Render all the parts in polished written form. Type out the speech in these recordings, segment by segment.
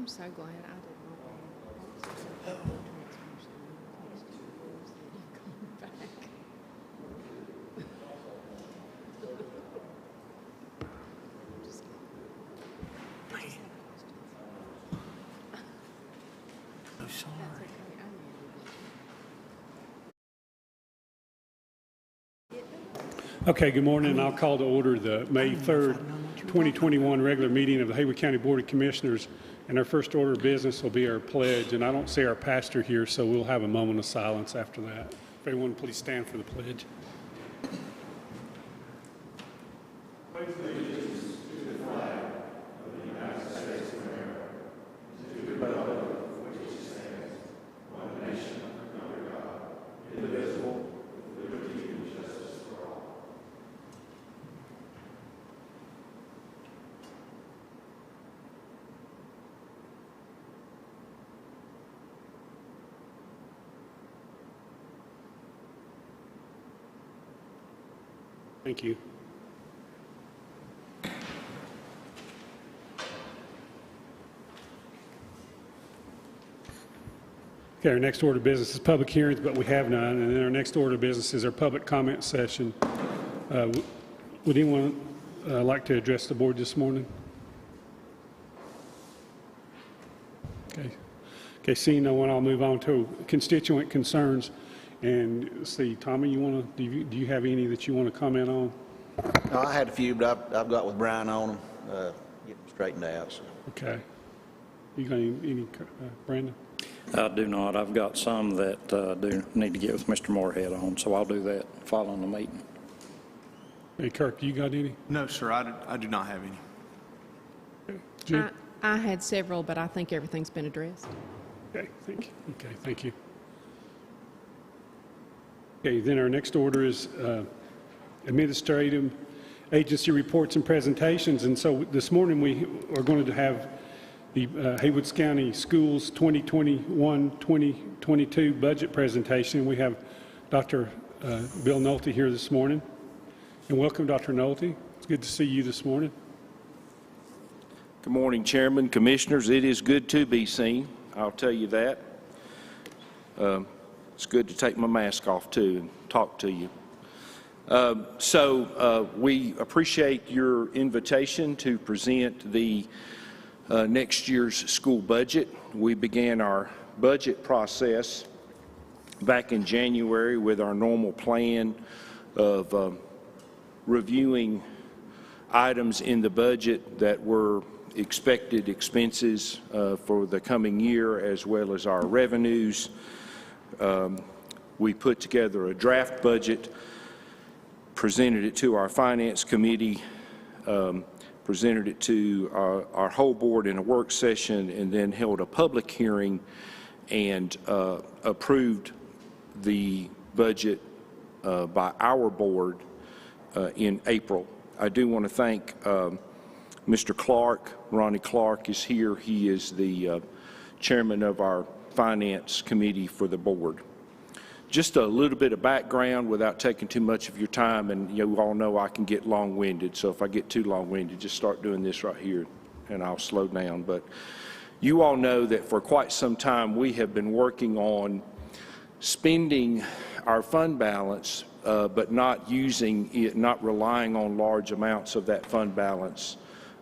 I'm so glad I did not. Okay, good morning. I'll call to order the May 3rd, 2021 regular meeting of the Haywood County Board of Commissioners. And our first order of business will be our pledge. And I don't see our pastor here, so we'll have a moment of silence after that. If everyone please stand for the pledge. Thank you. Okay, our next order of business is public hearings, but we have none. And then our next order of business is our public comment session. Would anyone like to address the board this morning? Okay, seeing no one, I'll move on to constituent concerns. And see, Tommy, do you have any that you want to comment on? No, I had a few, but I've got with Brian on them, get them straightened out. So. Okay. You got any Brandon? I do not. I've got some that do need to get with Mr. Moorhead on, so I'll do that following the meeting. Hey, Kirk, you got any? No, sir, I do not have any. Jim? I had several, but I think everything's been addressed. Okay, thank you. Okay, then our next order is administrative agency reports and presentations. And so this morning we are going to have the Haywood County Schools 2021-2022 budget presentation. We have Dr. Bill Nolte here this morning. And welcome, Dr. Nolte. It's good to see you this morning. Good morning, Chairman, Commissioners. It is good to be seen, I'll tell you that. It's good to take my mask off, too, and talk to you. We appreciate your invitation to present the next year's school budget. We began our budget process back in January with our normal plan of reviewing items in the budget that were expected expenses for the coming year, as well as our revenues. We put together a draft budget, presented it to our finance committee, presented it to our whole board in a work session, and then held a public hearing and approved the budget by our board in April. I do want to thank Mr. Clark. Ronnie Clark is here. He is the chairman of our finance committee for the board. Just a little bit of background without taking too much of your time, and you all know I can get long-winded, so if I get too long-winded, just start doing this right here and I'll slow down. But you all know that for quite some time we have been working on spending our fund balance, but not using it, not relying on large amounts of that fund balance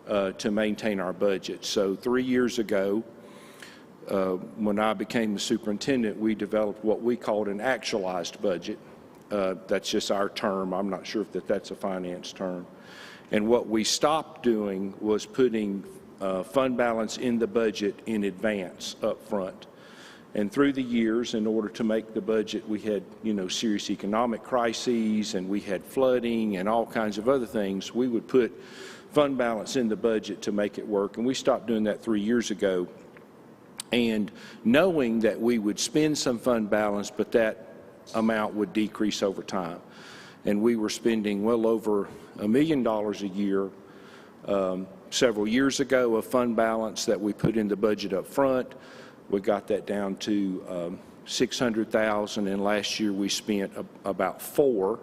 to maintain our budget. So 3 years ago, when I became the superintendent, we developed what we called an actualized budget. That's just our term. I'm not sure if that's a finance term. And what we stopped doing was putting fund balance in the budget in advance up front. And through the years, in order to make the budget, we had, serious economic crises, and we had flooding and all kinds of other things. We would put fund balance in the budget to make it work, and we stopped doing that 3 years ago. And knowing that we would spend some fund balance, but that amount would decrease over time. And we were spending well over $1 million a year several years ago of fund balance that we put in the budget up front. We got that down to $600,000, and last year we spent about $4 million.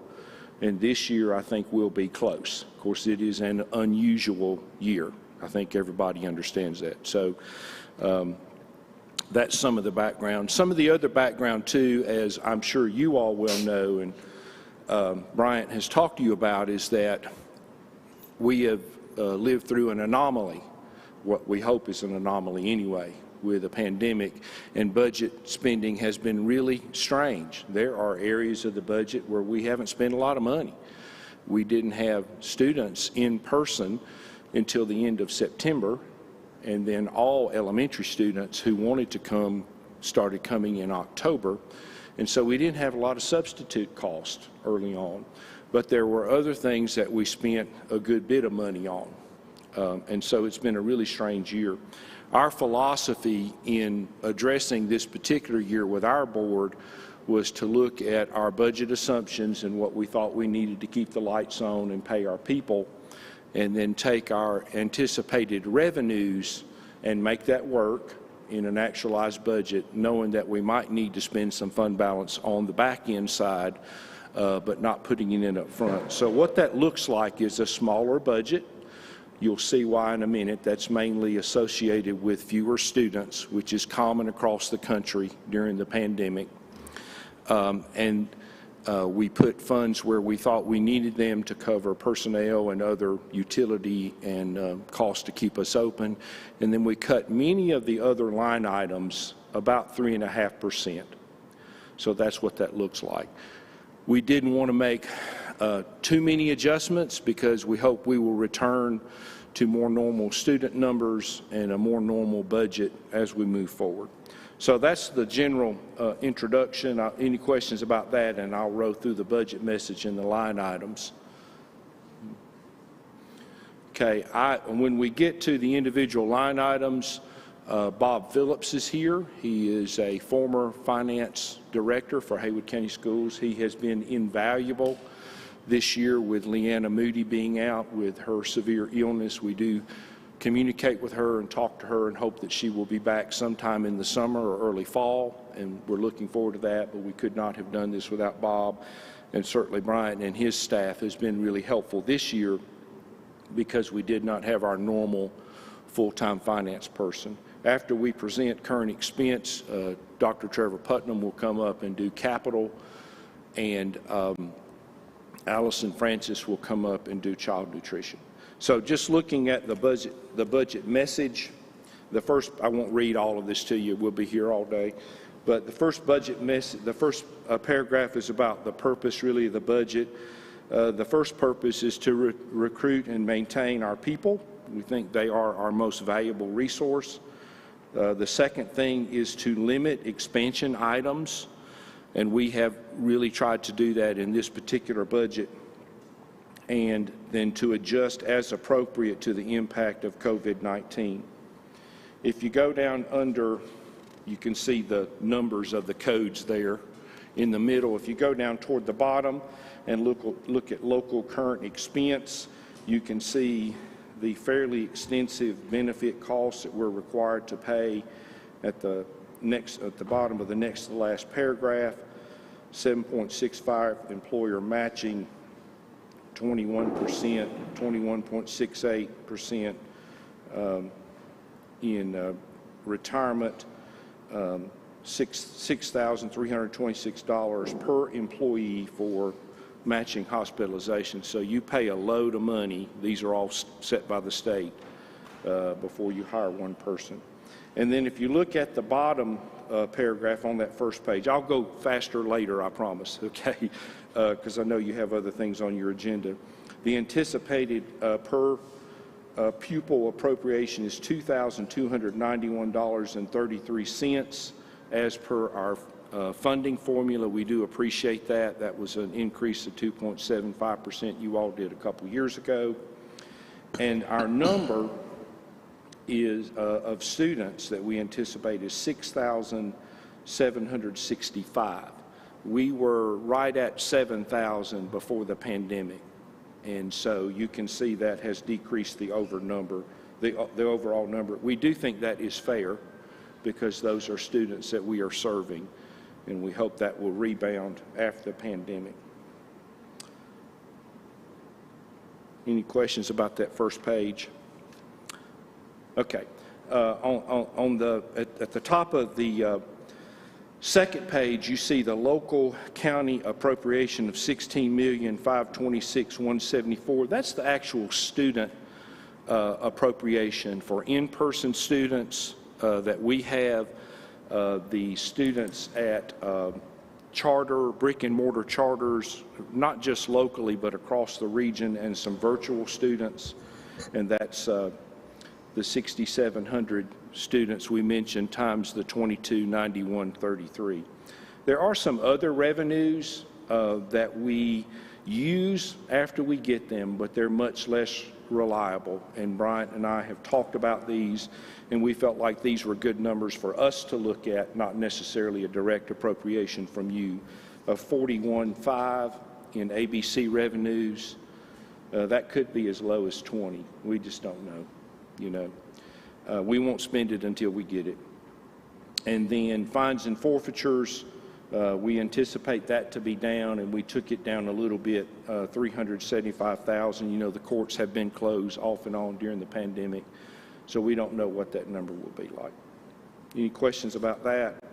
And this year I think we'll be close. Of course, it is an unusual year. I think everybody understands that. So That's some of the background. Some of the other background, too, as I'm sure you all will know, and Bryant has talked to you about, is that we have lived through an anomaly, what we hope is an anomaly anyway, with a pandemic, and budget spending has been really strange. There are areas of the budget where we haven't spent a lot of money. We didn't have students in person until the end of September, and then all elementary students who wanted to come started coming in October. And so we didn't have a lot of substitute cost early on. But there were other things that we spent a good bit of money on. And so it's been a really strange year. Our philosophy in addressing this particular year with our board was to look at our budget assumptions and what we thought we needed to keep the lights on and pay our people, and then take our anticipated revenues and make that work in an actualized budget, knowing that we might need to spend some fund balance on the back end side, but not putting it in up front. So what that looks like is a smaller budget. You'll see why in a minute. That's mainly associated with fewer students, which is common across the country during the pandemic. We put funds where we thought we needed them to cover personnel and other utility and costs to keep us open. And then we cut many of the other line items about 3.5%. So that's what that looks like. We didn't want to make too many adjustments because we hope we will return to more normal student numbers and a more normal budget as we move forward. So that's the general introduction. Any questions about that, and I'll roll through the budget message and the line items. Okay, when we get to the individual line items, Bob Phillips is here. He is a former finance director for Haywood County Schools. He has been invaluable this year with Leanna Moody being out with her severe illness. We do communicate with her and talk to her and hope that she will be back sometime in the summer or early fall, and we're looking forward to that, but we could not have done this without Bob, and certainly Bryant and his staff has been really helpful this year because we did not have our normal full-time finance person. After we present current expense, Dr. Trevor Putnam will come up and do capital, and Allison Francis will come up and do child nutrition. So just looking at the budget message, the first, I won't read all of this to you, we'll be here all day, but the first budget message, the first paragraph is about the purpose really of the budget. The first purpose is to recruit and maintain our people. We think they are our most valuable resource. The second thing is to limit expansion items, and we have really tried to do that in this particular budget, and then to adjust as appropriate to the impact of COVID-19. If you go down under, you can see the numbers of the codes there in the middle. If you go down toward the bottom and look at local current expense, you can see the fairly extensive benefit costs that we're required to pay at the bottom of the next to the last paragraph. 7.65 employer matching, 21%, 21.68% in retirement, $6,326 per employee for matching hospitalization. So you pay a load of money. These are all set by the state before you hire one person. And then if you look at the bottom paragraph on that first page, I'll go faster later, I promise, okay, because I know you have other things on your agenda. The anticipated per pupil appropriation is $2,291.33 as per our funding formula. We do appreciate that. That was an increase of 2.75% you all did a couple years ago. And our number is of students that we anticipate is 6,765. We were right at 7,000 before the pandemic, and so you can see that has decreased the overall number. We do think that is fair because those are students that we are serving, and we hope that will rebound after the pandemic. Any questions about that first page? Okay. At the top of the second page, you see the local county appropriation of $16,526,174. That's the actual student appropriation for in-person students that we have, the students at charter, brick and mortar charters, not just locally but across the region, and some virtual students, and that's the 6,700 students we mentioned times the 2291.33. There are some other revenues that we use after we get them, but they're much less reliable. And Bryant and I have talked about these, and we felt like these were good numbers for us to look at, not necessarily a direct appropriation from you. Of 41.5 in ABC revenues, that could be as low as 20. We just don't know, you know. We won't spend it until we get it. And then fines and forfeitures, we anticipate that to be down, and we took it down a little bit, 375,000. You know, the courts have been closed off and on during the pandemic, so we don't know what that number will be like. Any questions about that?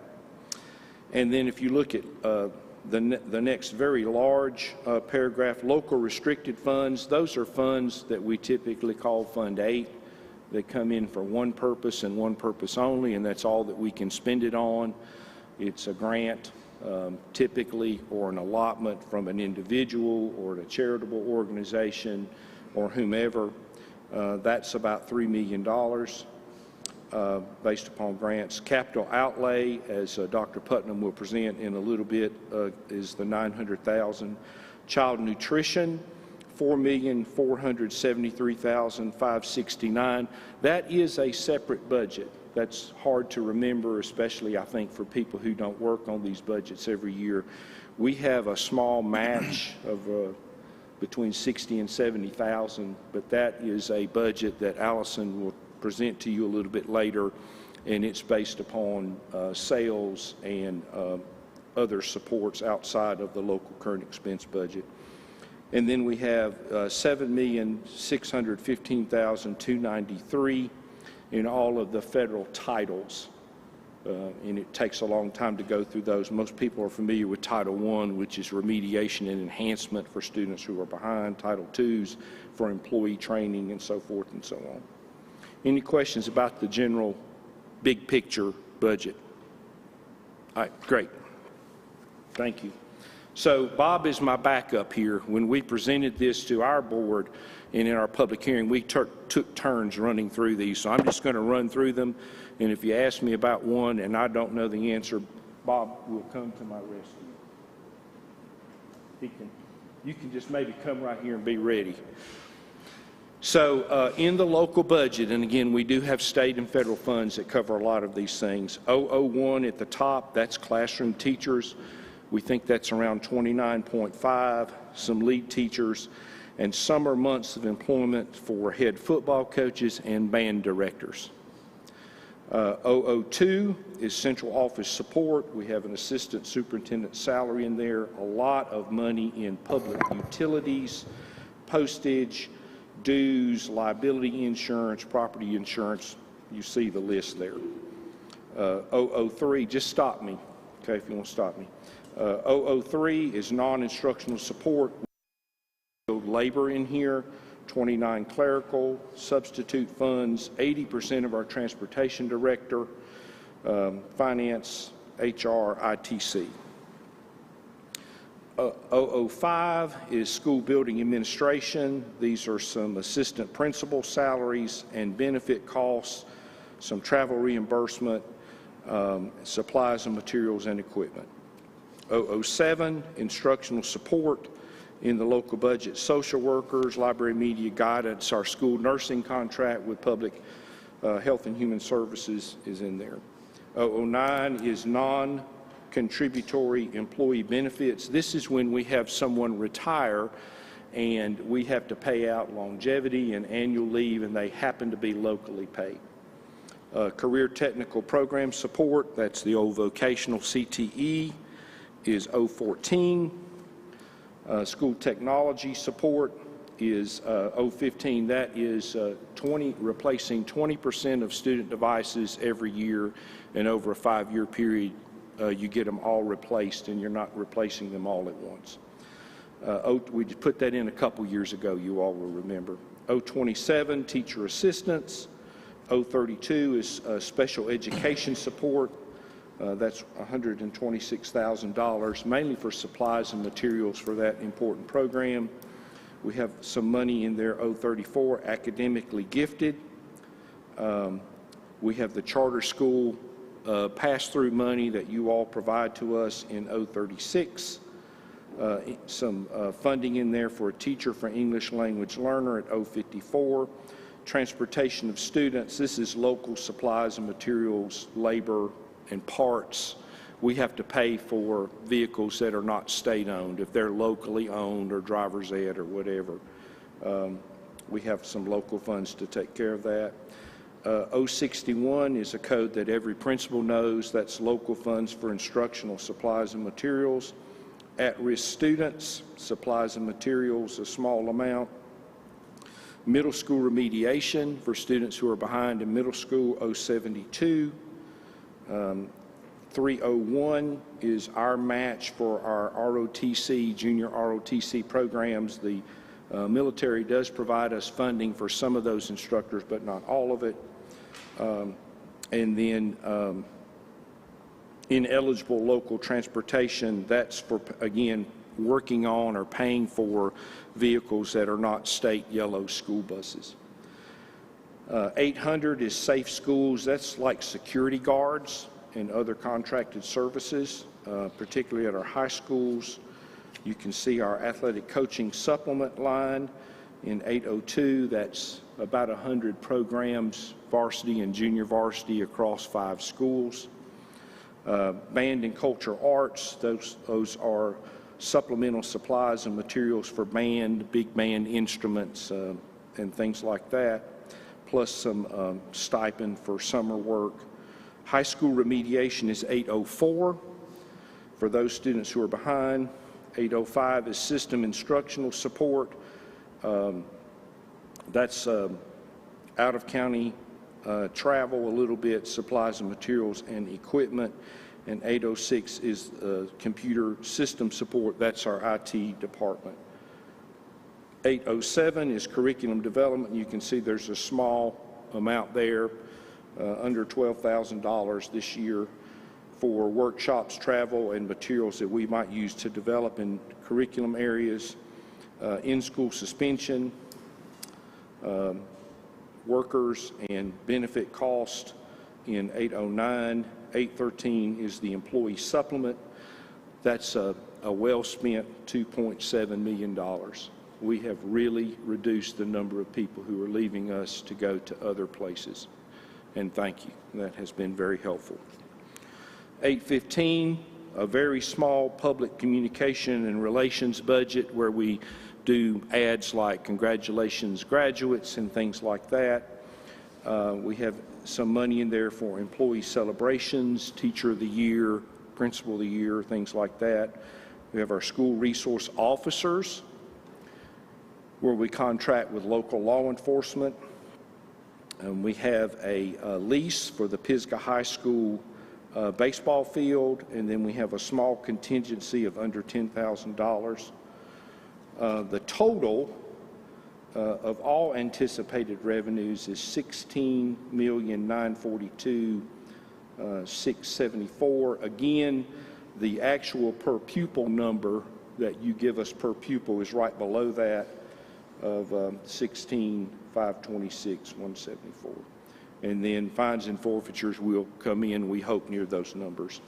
And then if you look at the next very large paragraph, local restricted funds, those are funds that we typically call Fund 8. They come in for one purpose and one purpose only, and that's all that we can spend it on. It's a grant, typically, or an allotment from an individual or a charitable organization or whomever. That's about $3 million based upon grants. Capital outlay, as Dr. Putnam will present in a little bit, is the $900,000. Child nutrition, $4,473,569. That is a separate budget. That's hard to remember, especially I think for people who don't work on these budgets every year. We have a small match of between 60 and 70,000, but that is a budget that Allison will present to you a little bit later, and it's based upon sales and other supports outside of the local current expense budget. And then we have $7,615,293 in all of the federal titles, and it takes a long time to go through those. Most people are familiar with Title I, which is remediation and enhancement for students who are behind. Title II's for employee training and so forth and so on. Any questions about the general big picture budget? All right, great. Thank you. So Bob is my backup here. When we presented this to our board and in our public hearing, we took turns running through these. So I'm just going to run through them. And if you ask me about one and I don't know the answer, Bob will come to my rescue. You can just maybe come right here and be ready. So in the local budget, and again, we do have state and federal funds that cover a lot of these things. 001 at the top, that's classroom teachers. We think that's around 29.5, some lead teachers, and summer months of employment for head football coaches and band directors. 002 is central office support. We have an assistant superintendent salary in there, a lot of money in public utilities, postage, dues, liability insurance, property insurance. You see the list there. 003, just stop me, okay, if you want to stop me. 003 is non-instructional support. Labor in here, 29 clerical, substitute funds, 80% of our transportation director, finance, HR, ITC. 005 is school building administration. These are some assistant principal salaries and benefit costs, some travel reimbursement, supplies and materials and equipment. 007, instructional support in the local budget, social workers, library media guidance, our school nursing contract with public health and human services is in there. 009 is non-contributory employee benefits. This is when we have someone retire and we have to pay out longevity and annual leave, and they happen to be locally paid. Career technical program support, that's the old vocational CTE, is 014. School technology support is 015. That is replacing 20% of student devices every year, and over a 5-year period, you get them all replaced, and you're not replacing them all at once. We put that in a couple years ago, you all will remember. 027, teacher assistants. 032 is special education support. That's $126,000, mainly for supplies and materials for that important program. We have some money in there, 034, academically gifted. We have the charter school pass-through money that you all provide to us in 036. Some funding in there for a teacher for English language learner at 054. Transportation of students, this is local supplies and materials, labor, and parts. We have to pay for vehicles that are not state-owned. If they're locally owned or driver's ed or whatever, we have some local funds to take care of that. 061 is a code that every principal knows. That's local funds for instructional supplies and materials. At-risk students, supplies and materials, a small amount. Middle school remediation for students who are behind in middle school, 072. 301 is our match for our ROTC, junior ROTC programs. The military does provide us funding for some of those instructors, but not all of it. And then ineligible local transportation, that's for, again, working on or paying for vehicles that are not state yellow school buses. 800 is safe schools. That's like security guards and other contracted services, particularly at our high schools. You can see our athletic coaching supplement line in 802. That's about 100 programs, varsity and junior varsity, across 5 schools. Band and cultural arts, those are supplemental supplies and materials for band, big band instruments, and things like that, plus some stipend for summer work. High school remediation is 804 for those students who are behind. 805 is system instructional support. That's out-of-county travel a little bit, supplies and materials and equipment. And 806 is computer system support. That's our IT department. 807 is curriculum development. You can see there's a small amount there, under $12,000 this year, for workshops, travel, and materials that we might use to develop in curriculum areas. In-school suspension, workers and benefit cost in 809. 813 is the employee supplement. That's a well-spent $2.7 million. We have really reduced the number of people who are leaving us to go to other places. And thank you. That has been very helpful. 815, a very small public communication and relations budget where we do ads like congratulations graduates and things like that. We have some money in there for employee celebrations, teacher of the year, principal of the year, things like that. We have our school resource officers, where we contract with local law enforcement. And we have a lease for the Pisgah High School baseball field, and then we have a small contingency of under $10,000. The total of all anticipated revenues is $16,942,674. Again, the actual per pupil number that you give us per pupil is right below that of $16,526,174. And then fines and forfeitures will come in, we hope, near those numbers.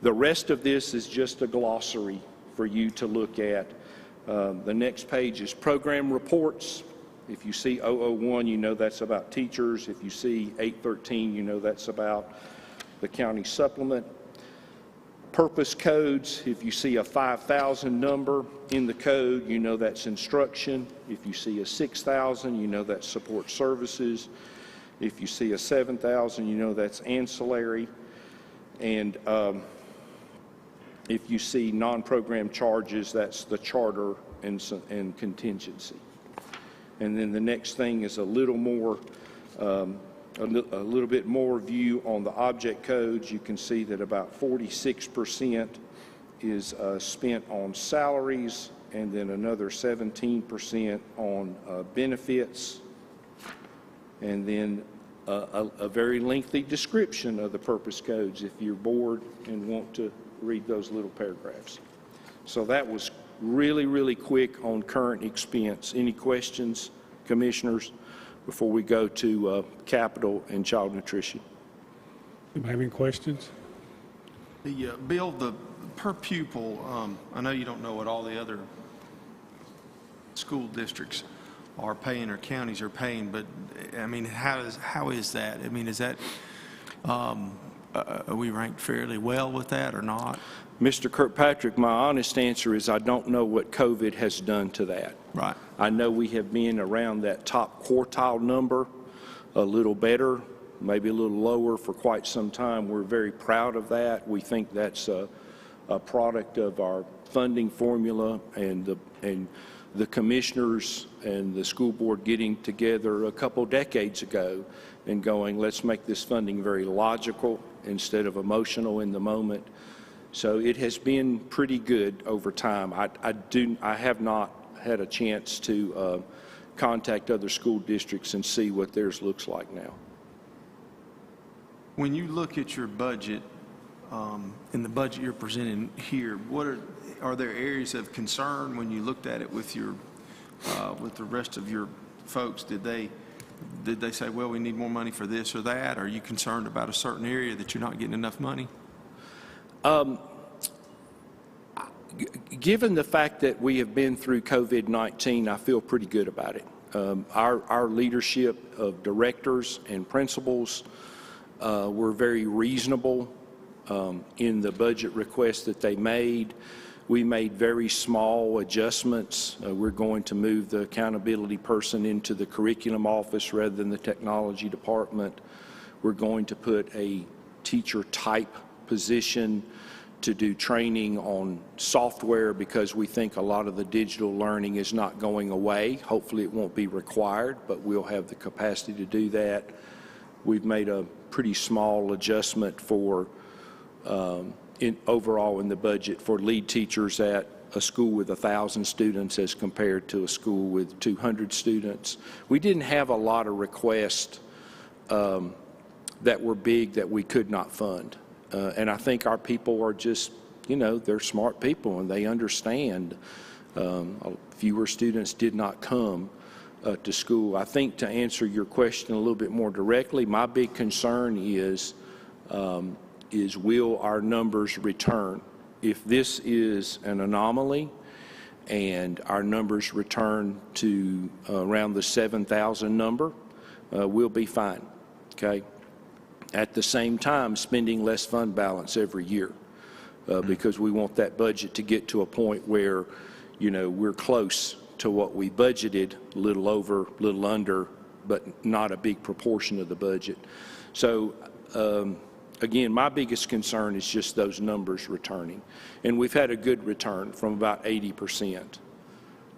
The rest of this is just a glossary for you to look at. The next page is program reports. If you see 001, you know that's about teachers. If you see 813, you know that's about the county supplement. Purpose codes, if you see a 5,000 number in the code, you know that's instruction. If you see a 6,000, you know that's support services. If you see a 7,000, you know that's ancillary. And if you see non-program charges, that's the charter and contingency. And then the next thing is a little more, a little bit more view on the object codes. You can see that about 46% is spent on salaries, and then another 17% on benefits, and then a very lengthy description of the purpose codes if you're bored and want to read those little paragraphs. So that was really, really quick on current expense. Any questions, commissioners, before we go to capital and child nutrition? Anybody have any questions? Bill, the per pupil, I know you don't know what all the other school districts are paying or counties are paying, but I mean, how is that? I mean, is that, are we ranked fairly well with that or not? Mr. Kirkpatrick, my honest answer is I don't know what COVID has done to that. Right. I know we have been around that top quartile number, a little better, maybe a little lower for quite some time. We're very proud of that. We think that's a product of our funding formula and the commissioners and the school board getting together a couple decades ago and going, let's make this funding very logical instead of emotional in the moment. So it has been pretty good over time. I have not had a chance to contact other school districts and see what theirs looks like now. When you look at your budget, in the budget you're presenting here, what are there areas of concern when you looked at it with your with the rest of your folks? Did they say, well, we need more money for this or that? Are you concerned about a certain area that you're not getting enough money? Given the fact that we have been through COVID-19, I feel pretty good about it. Our leadership of directors and principals were very reasonable in the budget request that they made. We made very small adjustments. We're going to move the accountability person into the curriculum office rather than the technology department. We're going to put a teacher type position to do training on software because we think a lot of the digital learning is not going away. Hopefully it won't be required, but we'll have the capacity to do that. We've made a pretty small adjustment for overall in the budget for lead teachers at a school with 1,000 students as compared to a school with 200 students. We didn't have a lot of requests that were big that we could not fund. And I think our people are just, you know, they're smart people and they understand. Fewer students did not come to school. I think to answer your question a little bit more directly, my big concern is will our numbers return? If this is an anomaly and our numbers return to around the 7,000 number, we'll be fine, okay? At the same time, spending less fund balance every year because we want that budget to get to a point where, you know, we're close to what we budgeted, a little over, a little under, but not a big proportion of the budget. So, again, my biggest concern is just those numbers returning. And we've had a good return from about 80%.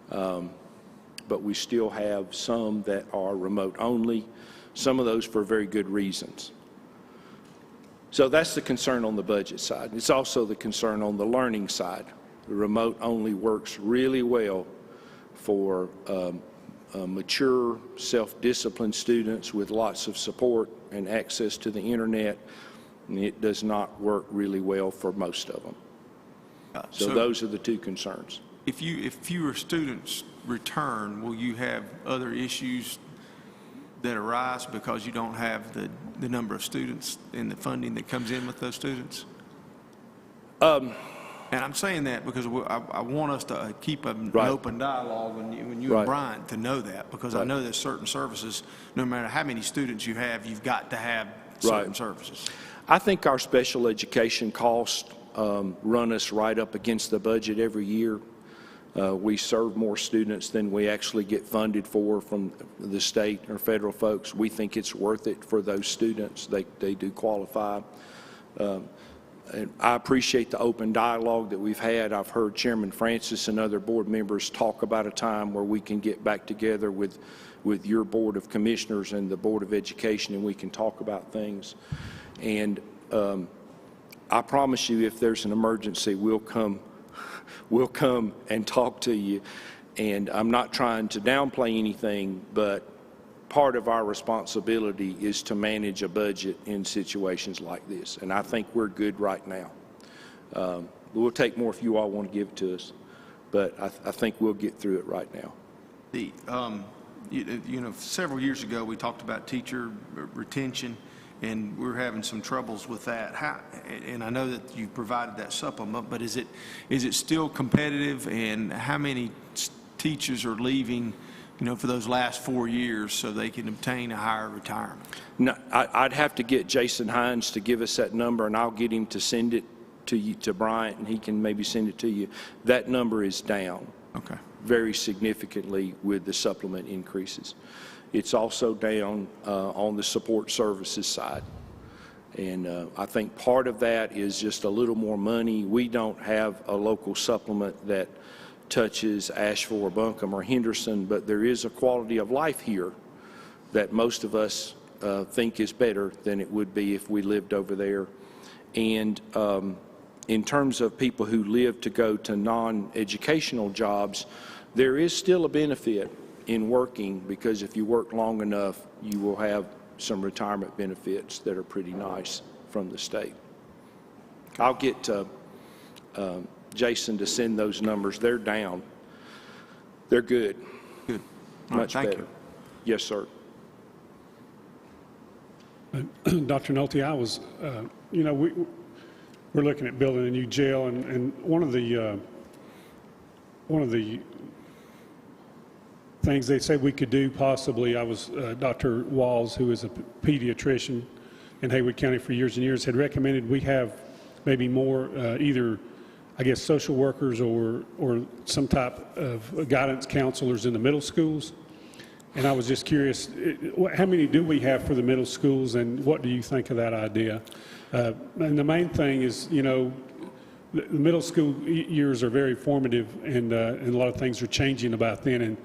But we still have some that are remote only, some of those for very good reasons. So that's the concern on the budget side. It's also the concern on the learning side. The remote only works really well for mature, self-disciplined students with lots of support and access to the internet. And it does not work really well for most of them. So those are the two concerns. If fewer students return, will you have other issues that arise because you don't have the number of students and the funding that comes in with those students? And I'm saying that because I want us to keep an open dialogue when you and Brian to know that, because I know that certain services, no matter how many students you have, you've got to have certain services. I think our special education costs run us right up against the budget every year. We serve more students than we actually get funded for from the state or federal folks. We think it's worth it for those students. They do qualify. And I appreciate the open dialogue that we've had. I've heard Chairman Francis and other board members talk about a time where we can get back together with your Board of Commissioners and the Board of Education, and we can talk about things. And I promise you, if there's an emergency, we'll come and talk to you. And I'm not trying to downplay anything, but part of our responsibility is to manage a budget in situations like this. And I think we're good right now. We'll take more if you all want to give it to us, but I think we'll get through it right now. The, you know, several years ago, we talked about teacher retention, and we're having some troubles with that. And I know that you provided that supplement, but is it still competitive, and how many teachers are leaving, you know, for those last 4 years so they can obtain a higher retirement? No, I'd have to get Jason Hines to give us that number, and I'll get him to send it to you, to Bryant, and he can maybe send it to you. That number is down. Okay. Very significantly with the supplement increases. It's also down on the support services side. And I think part of that is just a little more money. We don't have a local supplement that touches Asheville or Buncombe or Henderson, but there is a quality of life here that most of us think is better than it would be if we lived over there. And in terms of people who live to go to non-educational jobs, there is still a benefit in working, because if you work long enough, you will have some retirement benefits that are pretty nice from the state. I'll get Jason to send those numbers. They're down. They're good. Good. Much thank better. you. Yes, sir. Dr. Nolte, I was, you know, we're looking at building a new jail, and one of the things they said we could do possibly, I was, Dr. Walls, who is a pediatrician in Haywood County for years and years, had recommended we have maybe more either, I guess, social workers or some type of guidance counselors in the middle schools. And I was just curious, how many do we have for the middle schools, and what do you think of that idea? And the main thing is, you know, the middle school years are very formative, and a lot of things are changing about then,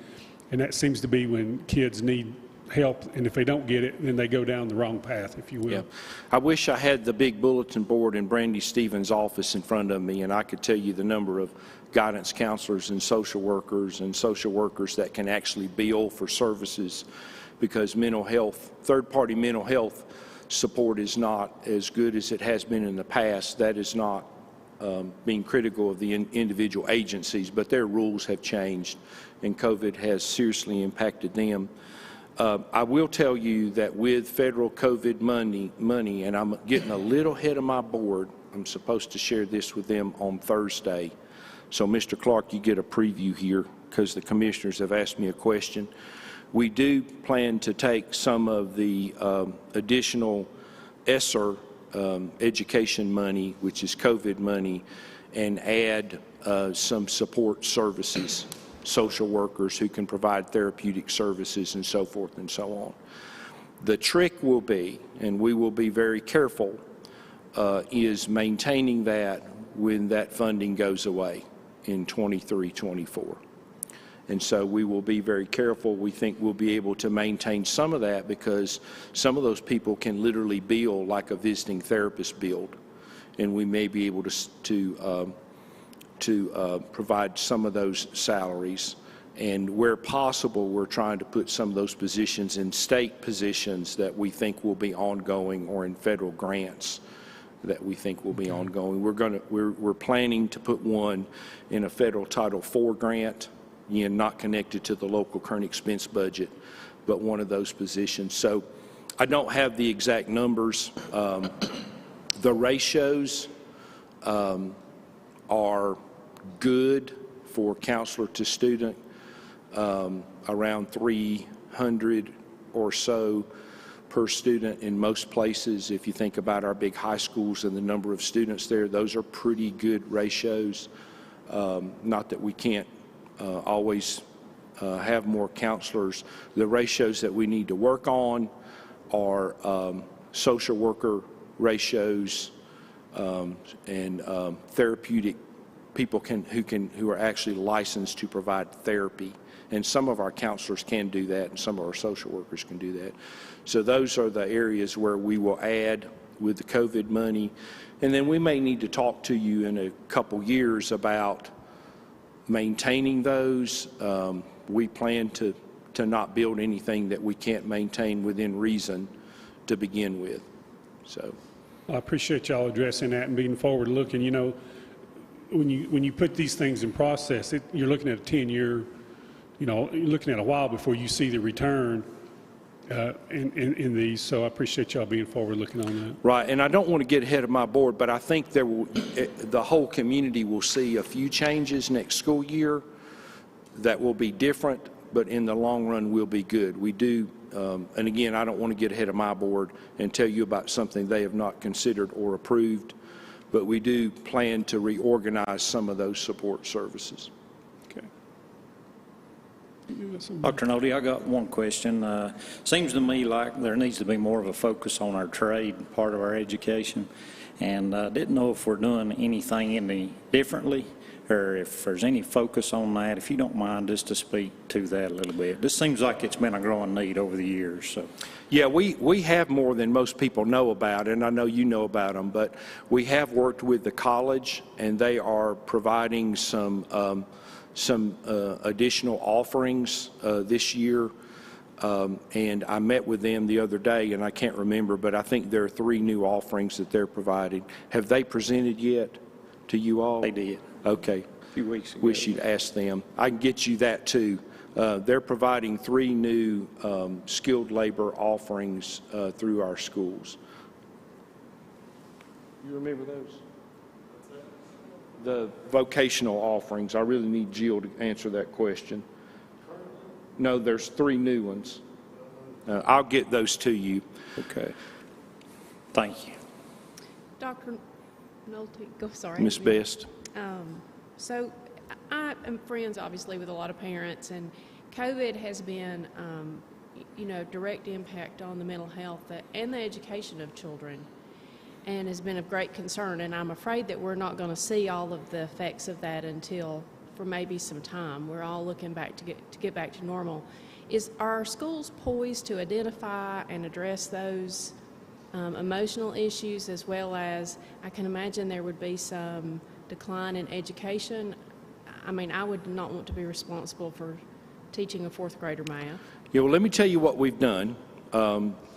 and that seems to be when kids need help, and if they don't get it, then they go down the wrong path, if you will. Yeah. I wish I had the big bulletin board in Brandy Stevens' office in front of me, and I could tell you the number of guidance counselors and social workers that can actually bill for services, because mental health, third-party mental health support is not as good as it has been in the past. That is not being critical of the individual agencies, but their rules have changed, and COVID has seriously impacted them. I will tell you that with federal COVID money, and I'm getting a little ahead of my board, I'm supposed to share this with them on Thursday. So, Mr. Clark, you get a preview here because the commissioners have asked me a question. We do plan to take some of the additional ESSER education money, which is COVID money, and add some support services, social workers who can provide therapeutic services and so forth and so on. The trick will be, and we will be very careful, is maintaining that when that funding goes away in 23-24. And so we will be very careful. We think we'll be able to maintain some of that, because some of those people can literally bill like a visiting therapist billed, and we may be able to provide some of those salaries. And where possible, we're trying to put some of those positions in state positions that we think will be ongoing, or in federal grants that we think will be ongoing. We're planning to put one in a federal Title IV grant, not connected to the local current expense budget, but one of those positions. So I don't have the exact numbers. The ratios are good for counselor to student, around 300 or so per student in most places. If you think about our big high schools and the number of students there, those are pretty good ratios. Not that we can't always have more counselors. The ratios that we need to work on are social worker ratios and therapeutic people who are actually licensed to provide therapy. And some of our counselors can do that, and some of our social workers can do that. So those are the areas where we will add with the COVID money. And then we may need to talk to you in a couple years about maintaining those. We plan to not build anything that we can't maintain within reason to begin with. So I appreciate y'all addressing that and being forward-looking. You know, when you put these things in process, you're looking at a 10-year, you know, you're looking at a while before you see the return in these. So I appreciate y'all being forward-looking on that. Right, and I don't want to get ahead of my board, but I think the whole community will see a few changes next school year that will be different, but in the long run will be good. We do, and again, I don't want to get ahead of my board and tell you about something they have not considered or approved, but we do plan to reorganize some of those support services. Okay. Dr. Nody, I got one question. Seems to me like there needs to be more of a focus on our trade part of our education, and I didn't know if we're doing anything any differently, or if there's any focus on that. If you don't mind, just to speak to that a little bit. This seems like it's been a growing need over the years. So. Yeah, we have more than most people know about, and I know you know about them, but we have worked with the college, and they are providing some additional offerings this year. And I met with them the other day, and I can't remember, but I think there are 3 new offerings that they're providing. Have they presented yet to you all? They did. Okay. A few weeks ago. Wish you'd ask them. I can get you that too. They're providing 3 new skilled labor offerings through our schools. You remember those? The vocational offerings. I really need Jill to answer that question. No, there's 3 new ones. I'll get those to you. Okay. Thank you. Dr. Nolte, sorry. Ms. Best. So I am friends, obviously, with a lot of parents, and COVID has been, you know, direct impact on the mental health and the education of children, and has been of great concern. And I'm afraid that we're not going to see all of the effects of that until for maybe some time. We're all looking back to get back to normal. Are our schools poised to identify and address those emotional issues, as well as I can imagine there would be some decline in education? I mean, I would not want to be responsible for teaching a 4th grader math. Yeah, well, let me tell you what we've done.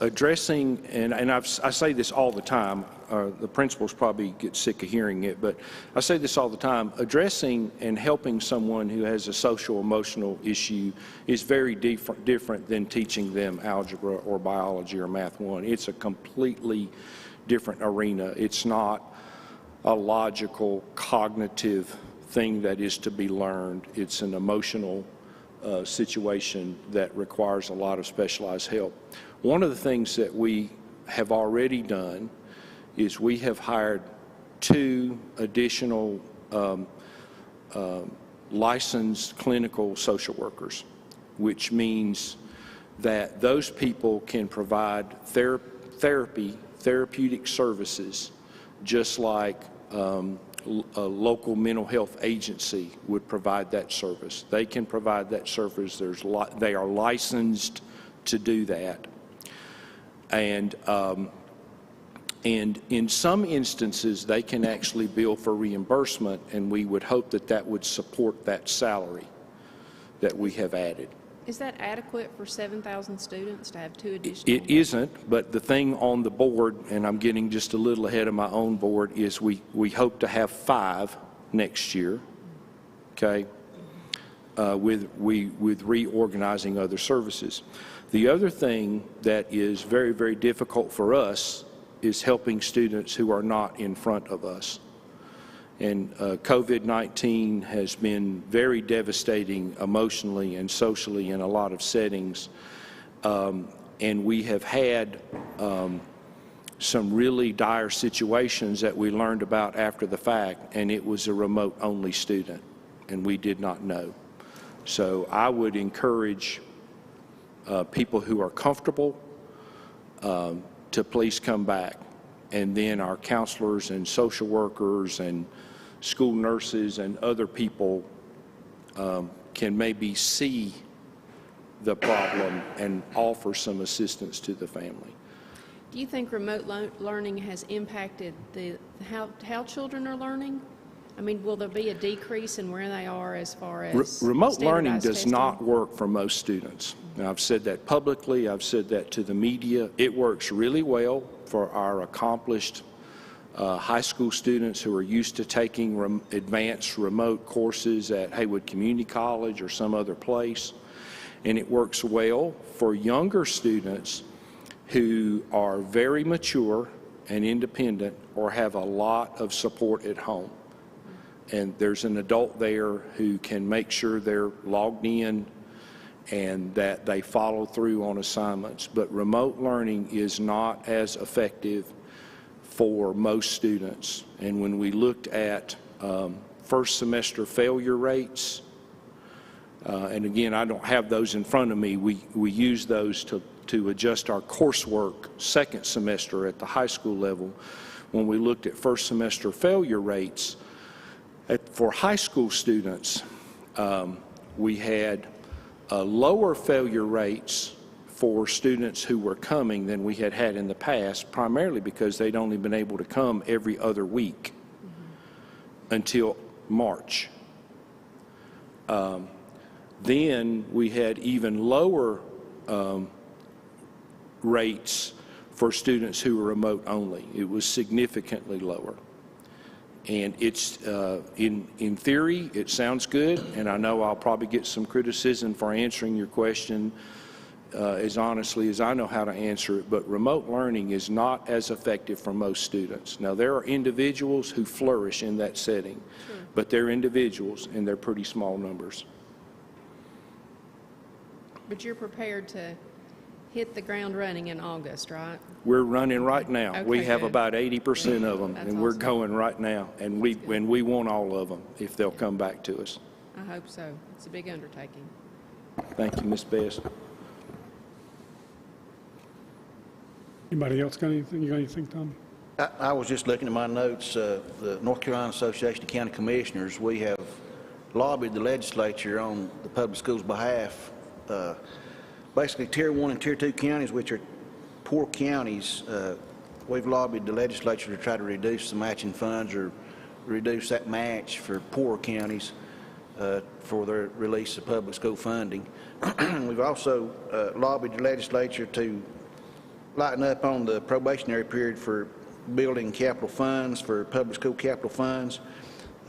Addressing, and I say this all the time, the principals probably get sick of hearing it, but I say this all the time, addressing and helping someone who has a social emotional issue is very different than teaching them algebra or biology or math 1. It's a completely different arena. It's not a logical, cognitive thing that is to be learned. It's an emotional situation that requires a lot of specialized help. One of the things that we have already done is we have hired 2 additional licensed clinical social workers, which means that those people can provide therapeutic services just like a local mental health agency would provide that service. They can provide that service. They are licensed to do that. And in some instances, they can actually bill for reimbursement, and we would hope that that would support that salary that we have added. Is that adequate for 7,000 students to have 2 additional? It isn't, but the thing on the board, and I'm getting just a little ahead of my own board, is we hope to have 5 next year, okay, with reorganizing other services. The other thing that is very, very difficult for us is helping students who are not in front of us. And COVID-19 has been very devastating emotionally and socially in a lot of settings. And we have had some really dire situations that we learned about after the fact, and it was a remote-only student, and we did not know. So I would encourage people who are comfortable to please come back and then our counselors and social workers and school nurses and other people can maybe see the problem and offer some assistance to the family. Do you think remote learning has impacted how children are learning? I mean, will there be a decrease in where they are as far as Remote learning does testing? not work for most students. Now, I've said that publicly. I've said that to the media. It works really well for our accomplished high school students who are used to taking advanced remote courses at Haywood Community College or some other place. And it works well for younger students who are very mature and independent or have a lot of support at home. And there's an adult there who can make sure they're logged in and that they follow through on assignments. But remote learning is not as effective for most students. And when we looked at first semester failure rates, and again, I don't have those in front of me, we use those to adjust our coursework second semester at the high school level. When we looked at first semester failure rates, for high school students, we had lower failure rates for students who were coming than we had in the past, primarily because they'd only been able to come every other week until March. Then we had even lower rates for students who were remote only. It was significantly lower. And it's, in theory, it sounds good, and I know I'll probably get some criticism for answering your question as honestly as I know how to answer it, but remote learning is not as effective for most students. Now, there are individuals who flourish in that setting, sure, but they're individuals, and they're pretty small numbers. But you're prepared to hit the ground running in August, right? We're running right now. Okay, we have good. about 80% of them, That's and we're awesome. going right now. And we want all of them if they'll come back to us. I hope so. It's a big undertaking. Thank you, Ms. Best. Anybody else got anything? You got anything, Tom? I was just looking at my notes. The North Carolina Association of County Commissioners, we have lobbied the legislature on the public schools' behalf. Basically, Tier 1 and Tier 2 counties, which are poor counties, we've lobbied the legislature to try to reduce the matching funds or reduce that match for poor counties for their release of public school funding. We've also lobbied the legislature to lighten up on the probationary period for building capital funds, for public school capital funds.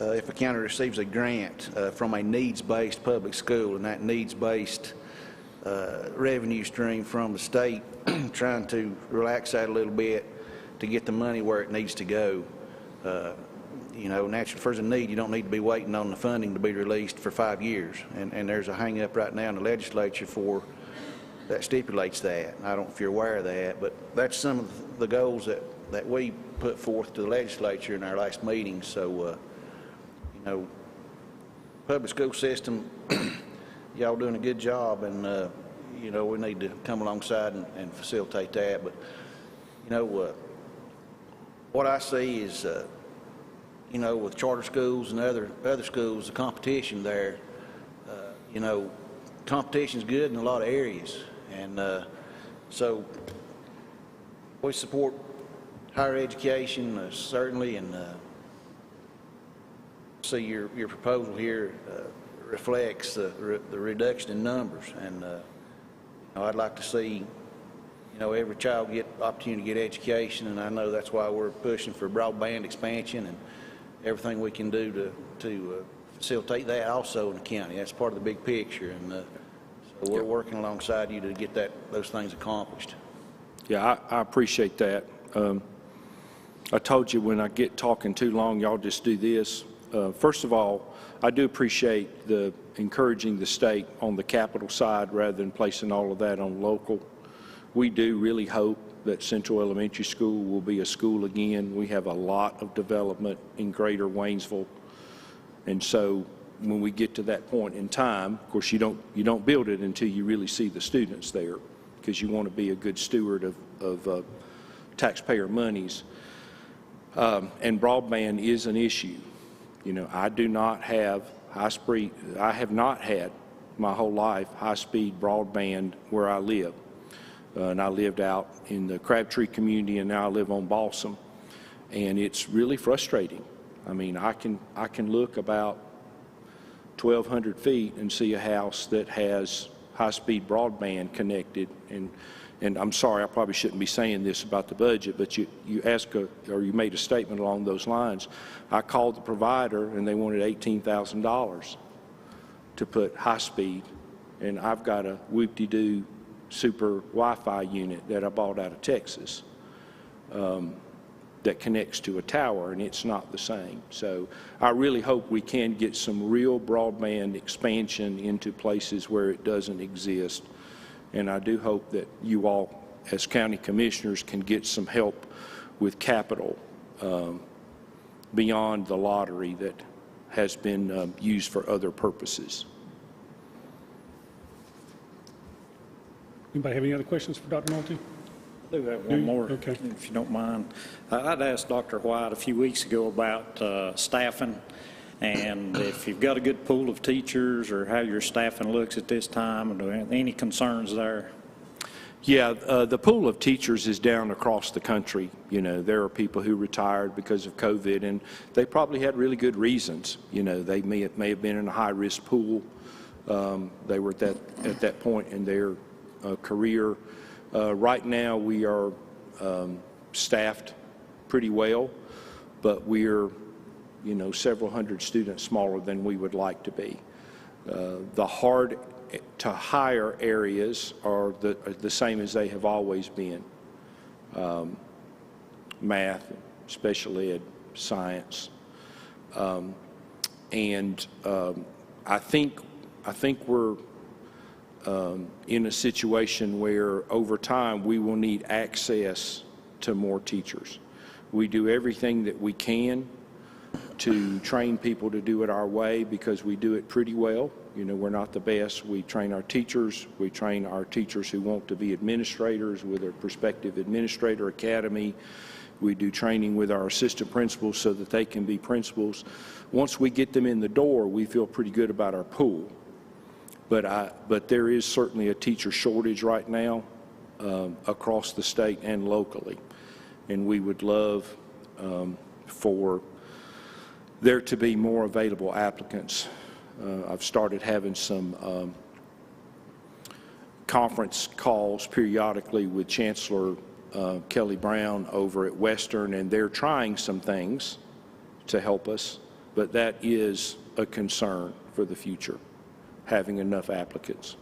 If a county receives a grant from a needs-based public school, and that needs-based revenue stream from the state, trying to relax that a little bit to get the money where it needs to go. You know, naturally, if there's a need, you don't need to be waiting on the funding to be released for 5 years. And there's a hang-up right now in the legislature for that stipulates that. I don't know if you're aware of that, but that's some of the goals that we put forth to the legislature in our last meeting. So, you know, public school system, y'all doing a good job, and you know, we need to come alongside and facilitate that. But you know, what I see is, you know, with charter schools and other schools, the competition there, you know, competition's good in a lot of areas, and so we support higher education certainly, and see your proposal here reflects the reduction in numbers, and you know, I'd like to see, you know, every child get opportunity to get education, and I know that's why we're pushing for broadband expansion and everything we can do to facilitate that also in the county. That's part of the big picture, and so we're working alongside you to get those things accomplished. Yeah, I appreciate that. I told you when I get talking too long, y'all just do this. First of all, I do appreciate the encouraging the state on the capital side rather than placing all of that on local. We do really hope that Central Elementary School will be a school again. We have a lot of development in greater Waynesville, and so when we get to that point in time, of course, you don't build it until you really see the students there, because you want to be a good steward of taxpayer monies. And broadband is an issue. You know, I do not have high-speed, I have not had my whole life high-speed broadband where I live. And I lived out in the Crabtree community, and now I live on Balsam. And it's really frustrating. I mean, I can look about 1,200 feet and see a house that has high-speed broadband connected. And I'm sorry, I probably shouldn't be saying this about the budget, but you made a statement along those lines. I called the provider, and they wanted $18,000 to put high-speed, and I've got a whoop-de-doo super Wi-Fi unit that I bought out of Texas that connects to a tower, and it's not the same. So I really hope we can get some real broadband expansion into places where it doesn't exist. And I do hope that you all, as county commissioners, can get some help with capital beyond the lottery that has been used for other purposes. Anybody have any other questions for Dr. Nolte? I do have one more, okay, if you don't mind. I'd asked Dr. White a few weeks ago about staffing, and if you've got a good pool of teachers, or how your staffing looks at this time, and any concerns there? Yeah, the pool of teachers is down across the country. You know, there are people who retired because of COVID, and they probably had really good reasons. You know, they may have been in a high-risk pool. They were at that point in their career. Right now, we are staffed pretty well, but we're, you know, several hundred students smaller than we would like to be. The hard to hire areas are the same as they have always been. Math, special ed, science. And I think we're in a situation where over time we will need access to more teachers. We do everything that we can to train people to do it our way because we do it pretty well. You know, we're not the best. We train our teachers. We train our teachers who want to be administrators with a prospective administrator academy. We do training with our assistant principals so that they can be principals. Once we get them in the door, we feel pretty good about our pool. But there is certainly a teacher shortage right now across the state and locally. And we would love for there to be more available applicants. I've started having some conference calls periodically with Chancellor Kelly Brown over at Western, and they're trying some things to help us, but that is a concern for the future, having enough applicants.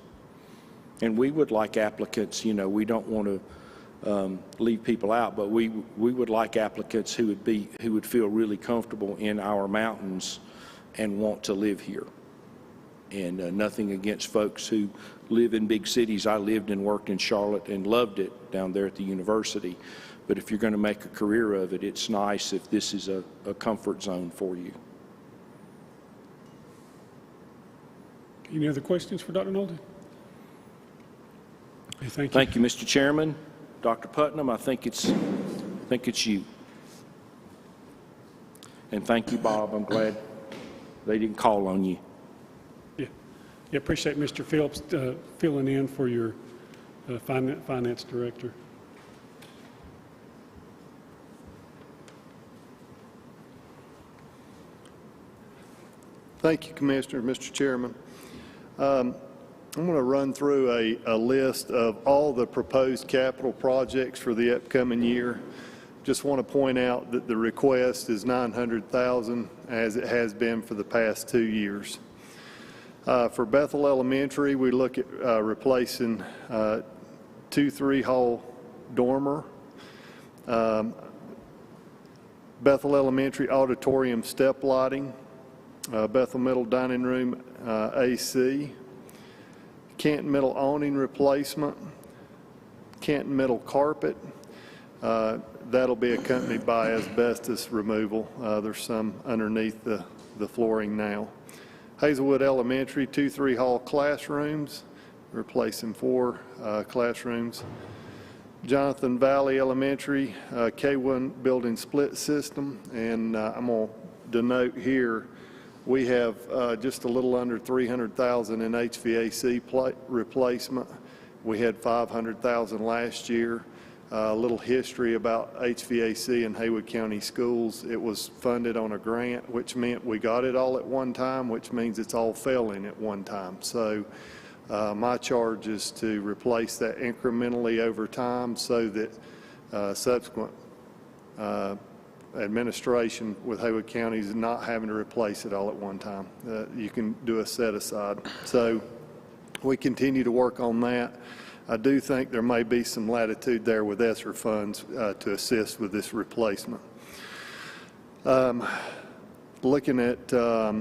And we would like applicants, you know, we don't want to leave people out, but we would like applicants who would feel really comfortable in our mountains and want to live here. And nothing against folks who live in big cities. I lived and worked in Charlotte and loved it down there at the university. But if you're going to make a career of it, it's nice if this is a comfort zone for you. Any other questions for Dr. Nolte? Okay, thank you. Thank you, Mr. Chairman. Dr. Putnam, I think it's you. And thank you, Bob. I'm glad they didn't call on you. Yeah, appreciate Mr. Phillips filling in for your finance director. Thank you, Commissioner. Mr. Chairman, I'm going to run through a list of all the proposed capital projects for the upcoming year. Just want to point out that the request is $900,000 as it has been for the past 2 years. For Bethel Elementary, we look at replacing 2-3 hall dormer, Bethel Elementary auditorium step lighting, Bethel Middle dining room AC, Canton Middle awning replacement, Canton Middle carpet. That'll be accompanied by asbestos removal. There's some underneath the flooring now. Haywood Elementary, 2-3 hall classrooms, replacing 4 classrooms. Jonathan Valley Elementary, K1 building split system, and I'm going to denote here, we have just a little under $300,000 in HVAC replacement. We had $500,000 last year. A little history about HVAC in Haywood County Schools. It was funded on a grant, which meant we got it all at one time, which means it's all failing at one time. So my charge is to replace that incrementally over time so that subsequent administration with Haywood County is not having to replace it all at one time. You can do a set aside. So we continue to work on that. I do think there may be some latitude there with ESSER funds to assist with this replacement. Looking at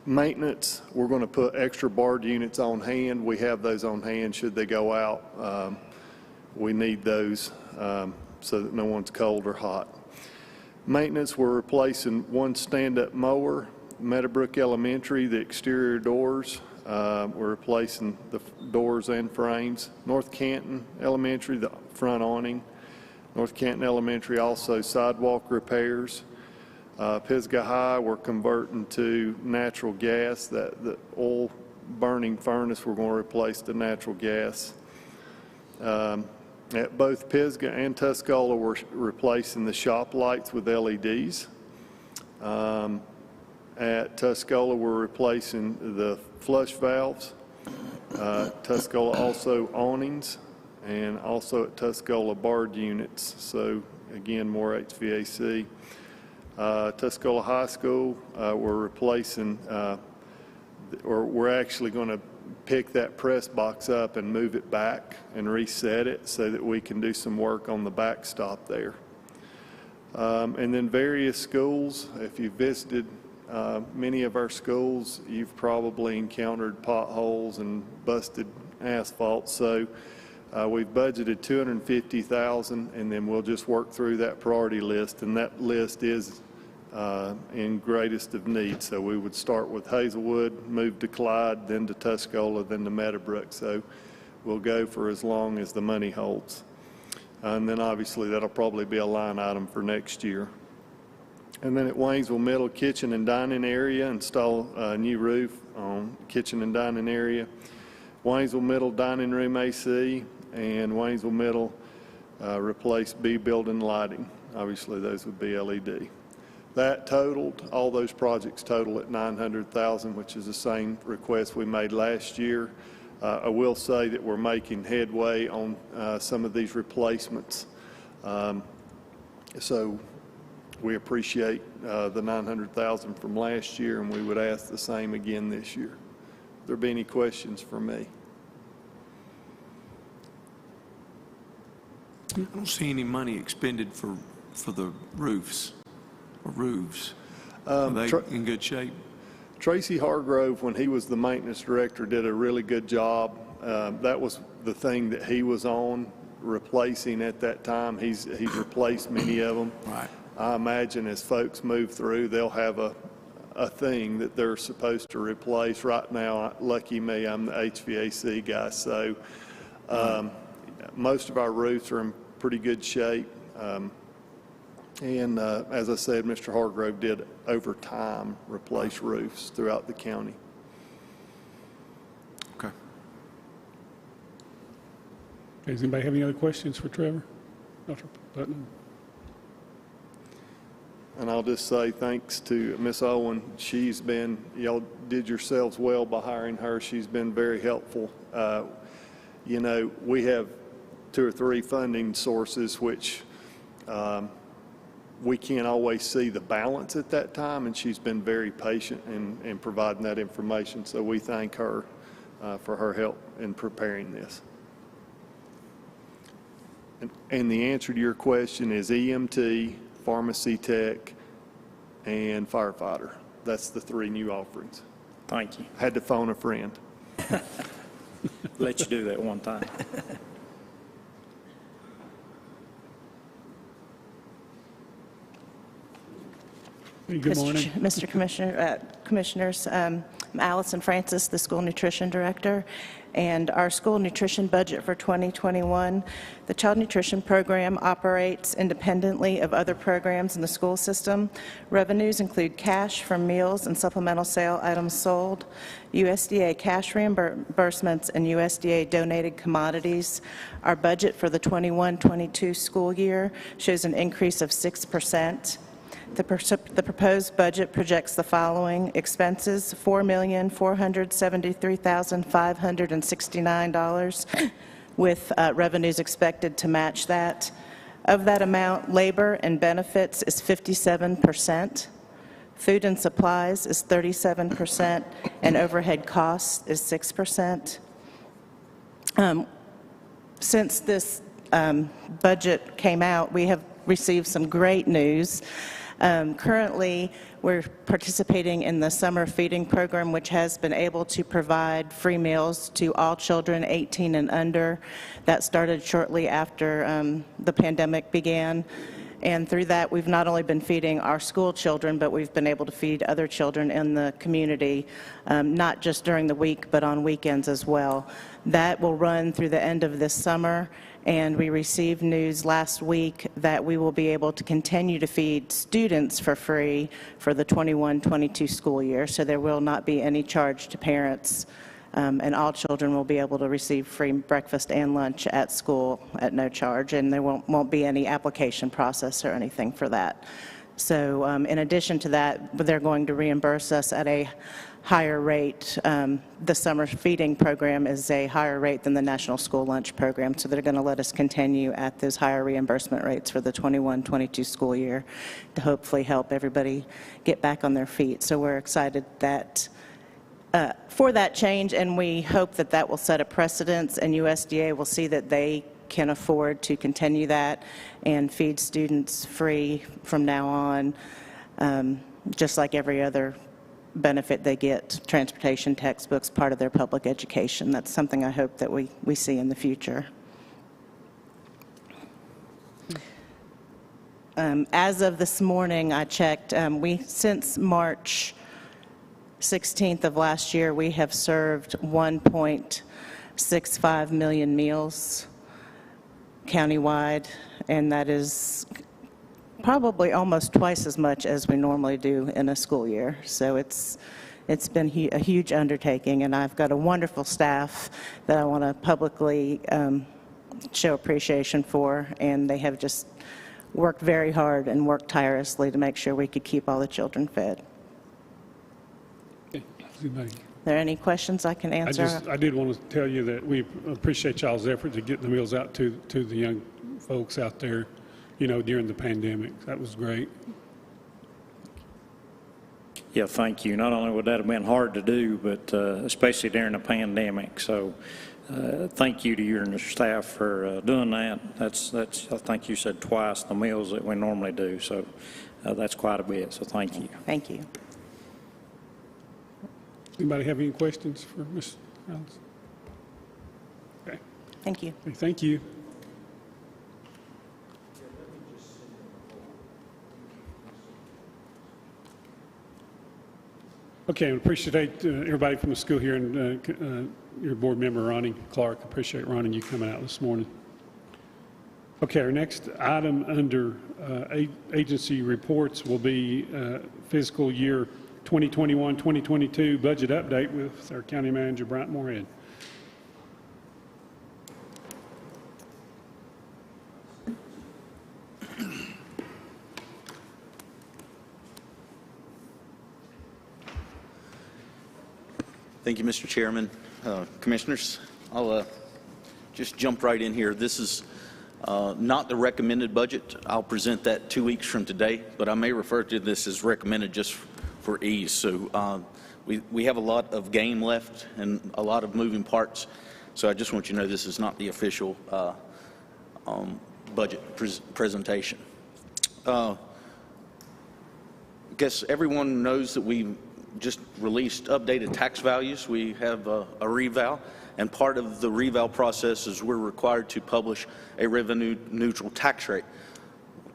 maintenance, we're going to put extra barred units on hand. We have those on hand should they go out. We need those so that no one's cold or hot. Maintenance, we're replacing one stand-up mower, Meadowbrook Elementary, the exterior doors. We're replacing the doors and frames. North Canton Elementary, the front awning. North Canton Elementary also sidewalk repairs. Pisgah High, we're converting to natural gas. The oil burning furnace, we're going to replace to natural gas. At both Pisgah and Tuscola, we're replacing the shop lights with LEDs. At Tuscola, we're replacing the flush valves. Tuscola also awnings, and also at Tuscola barred units. So again, more HVAC. Tuscola High School, we're replacing, or we're actually going to pick that press box up and move it back and reset it so that we can do some work on the backstop there. And then various schools, if you visited many of our schools, you've probably encountered potholes and busted asphalt. So we've budgeted $250,000, and then we'll just work through that priority list, and that list is in greatest of need. So we would start with Hazelwood, move to Clyde, then to Tuscola, then to Meadowbrook. So we'll go for as long as the money holds. And then obviously that'll probably be a line item for next year. And then at Waynesville Middle, kitchen and dining area, install a new roof on kitchen and dining area. Waynesville Middle dining room AC, and Waynesville Middle replace B building lighting. Obviously those would be LED. That totaled, all those projects total at $900,000, which is the same request we made last year. I will say that we're making headway on some of these replacements. So we appreciate the $900,000 from last year, and we would ask the same again this year. There be any questions for me? I don't see any money expended for the roofs or roofs. Are they in good shape? Tracy Hargrove, when he was the maintenance director, did a really good job. That was the thing that he was on replacing at that time. He's replaced many of them. Right. I imagine as folks move through, they'll have a thing that they're supposed to replace. Right now, lucky me, I'm the HVAC guy, so most of our roofs are in pretty good shape. And as I said, Mr. Hargrove did over time replace roofs throughout the county. Okay. Does anybody have any other questions for Trevor? Dr. Putnam? And I'll just say thanks to Miss Owen. She's been, y'all did yourselves well by hiring her. She's been very helpful. You know, we have 2 or 3 funding sources which we can't always see the balance at that time, and she's been very patient in providing that information. So we thank her for her help in preparing this. And the answer to your question is EMT, pharmacy tech, and firefighter. That's the 3 new offerings. Thank you. Had to phone a friend. Let you do that one time. Good morning. Mr. Commissioner, Commissioners, I'm Allison Francis, the School Nutrition Director, and our school nutrition budget for 2021. The Child Nutrition Program operates independently of other programs in the school system. Revenues include cash from meals and supplemental sale items sold, USDA cash reimbursements, and USDA donated commodities. Our budget for the 21-22 school year shows an increase of 6%. The proposed budget projects the following: expenses, $4,473,569, with revenues expected to match that. Of that amount, labor and benefits is 57%, food and supplies is 37%, and overhead costs is 6%. Since this budget came out, we have received some great news. Currently, we're participating in the summer feeding program, which has been able to provide free meals to all children 18 and under. That started shortly after the pandemic began. And through that, we've not only been feeding our school children, but we've been able to feed other children in the community, not just during the week, but on weekends as well. That will run through the end of this summer. And we received news last week that we will be able to continue to feed students for free for the 21-22 school year. So there will not be any charge to parents, and all children will be able to receive free breakfast and lunch at school at no charge, and there won't be any application process or anything for that. So in addition to that, they're going to reimburse us at a higher rate. The summer feeding program is a higher rate than the National School Lunch Program, so they're going to let us continue at those higher reimbursement rates for the 21-22 school year to hopefully help everybody get back on their feet. So we're excited that for that change, and we hope that that will set a precedence, and USDA will see that they can afford to continue that and feed students free from now on, just like every other benefit they get, transportation, textbooks, part of their public education. That's something I hope that we see in the future. As of this morning, I checked, since March 16th of last year, we have served 1.65 million meals countywide, and that is probably almost twice as much as we normally do in a school year. So it's been a huge undertaking, and I've got a wonderful staff that I want to publicly show appreciation for, and they have just worked very hard and worked tirelessly to make sure we could keep all the children fed. Okay. Are there any questions I can answer? I did want to tell you that we appreciate y'all's effort to get the meals out to the young folks out there, during the pandemic. That was great. Yeah, thank you. Not only would that have been hard to do, but especially during the pandemic. So thank you to you and your staff for doing that. That's I think you said twice the meals that we normally do. So that's quite a bit. So thank you. Thank you. Anybody have any questions for Ms. Allison? Okay. Thank you. Okay, thank you. Okay, I appreciate everybody from the school here and your board member, Ronnie Clark. Appreciate, Ronnie, you coming out this morning. Okay, our next item under agency reports will be fiscal year 2021-2022 budget update with our county manager, Bryant Moorhead. Thank you, Mr. Chairman. Commissioners, I'll just jump right in here. This is not the recommended budget. I'll present that 2 weeks from today, but I may refer to this as recommended just for ease. So we have a lot of game left and a lot of moving parts. So I just want you to know this is not the official budget presentation. I guess everyone knows that we just released updated tax values. We have a reval, and part of the reval process is we're required to publish a revenue neutral tax rate.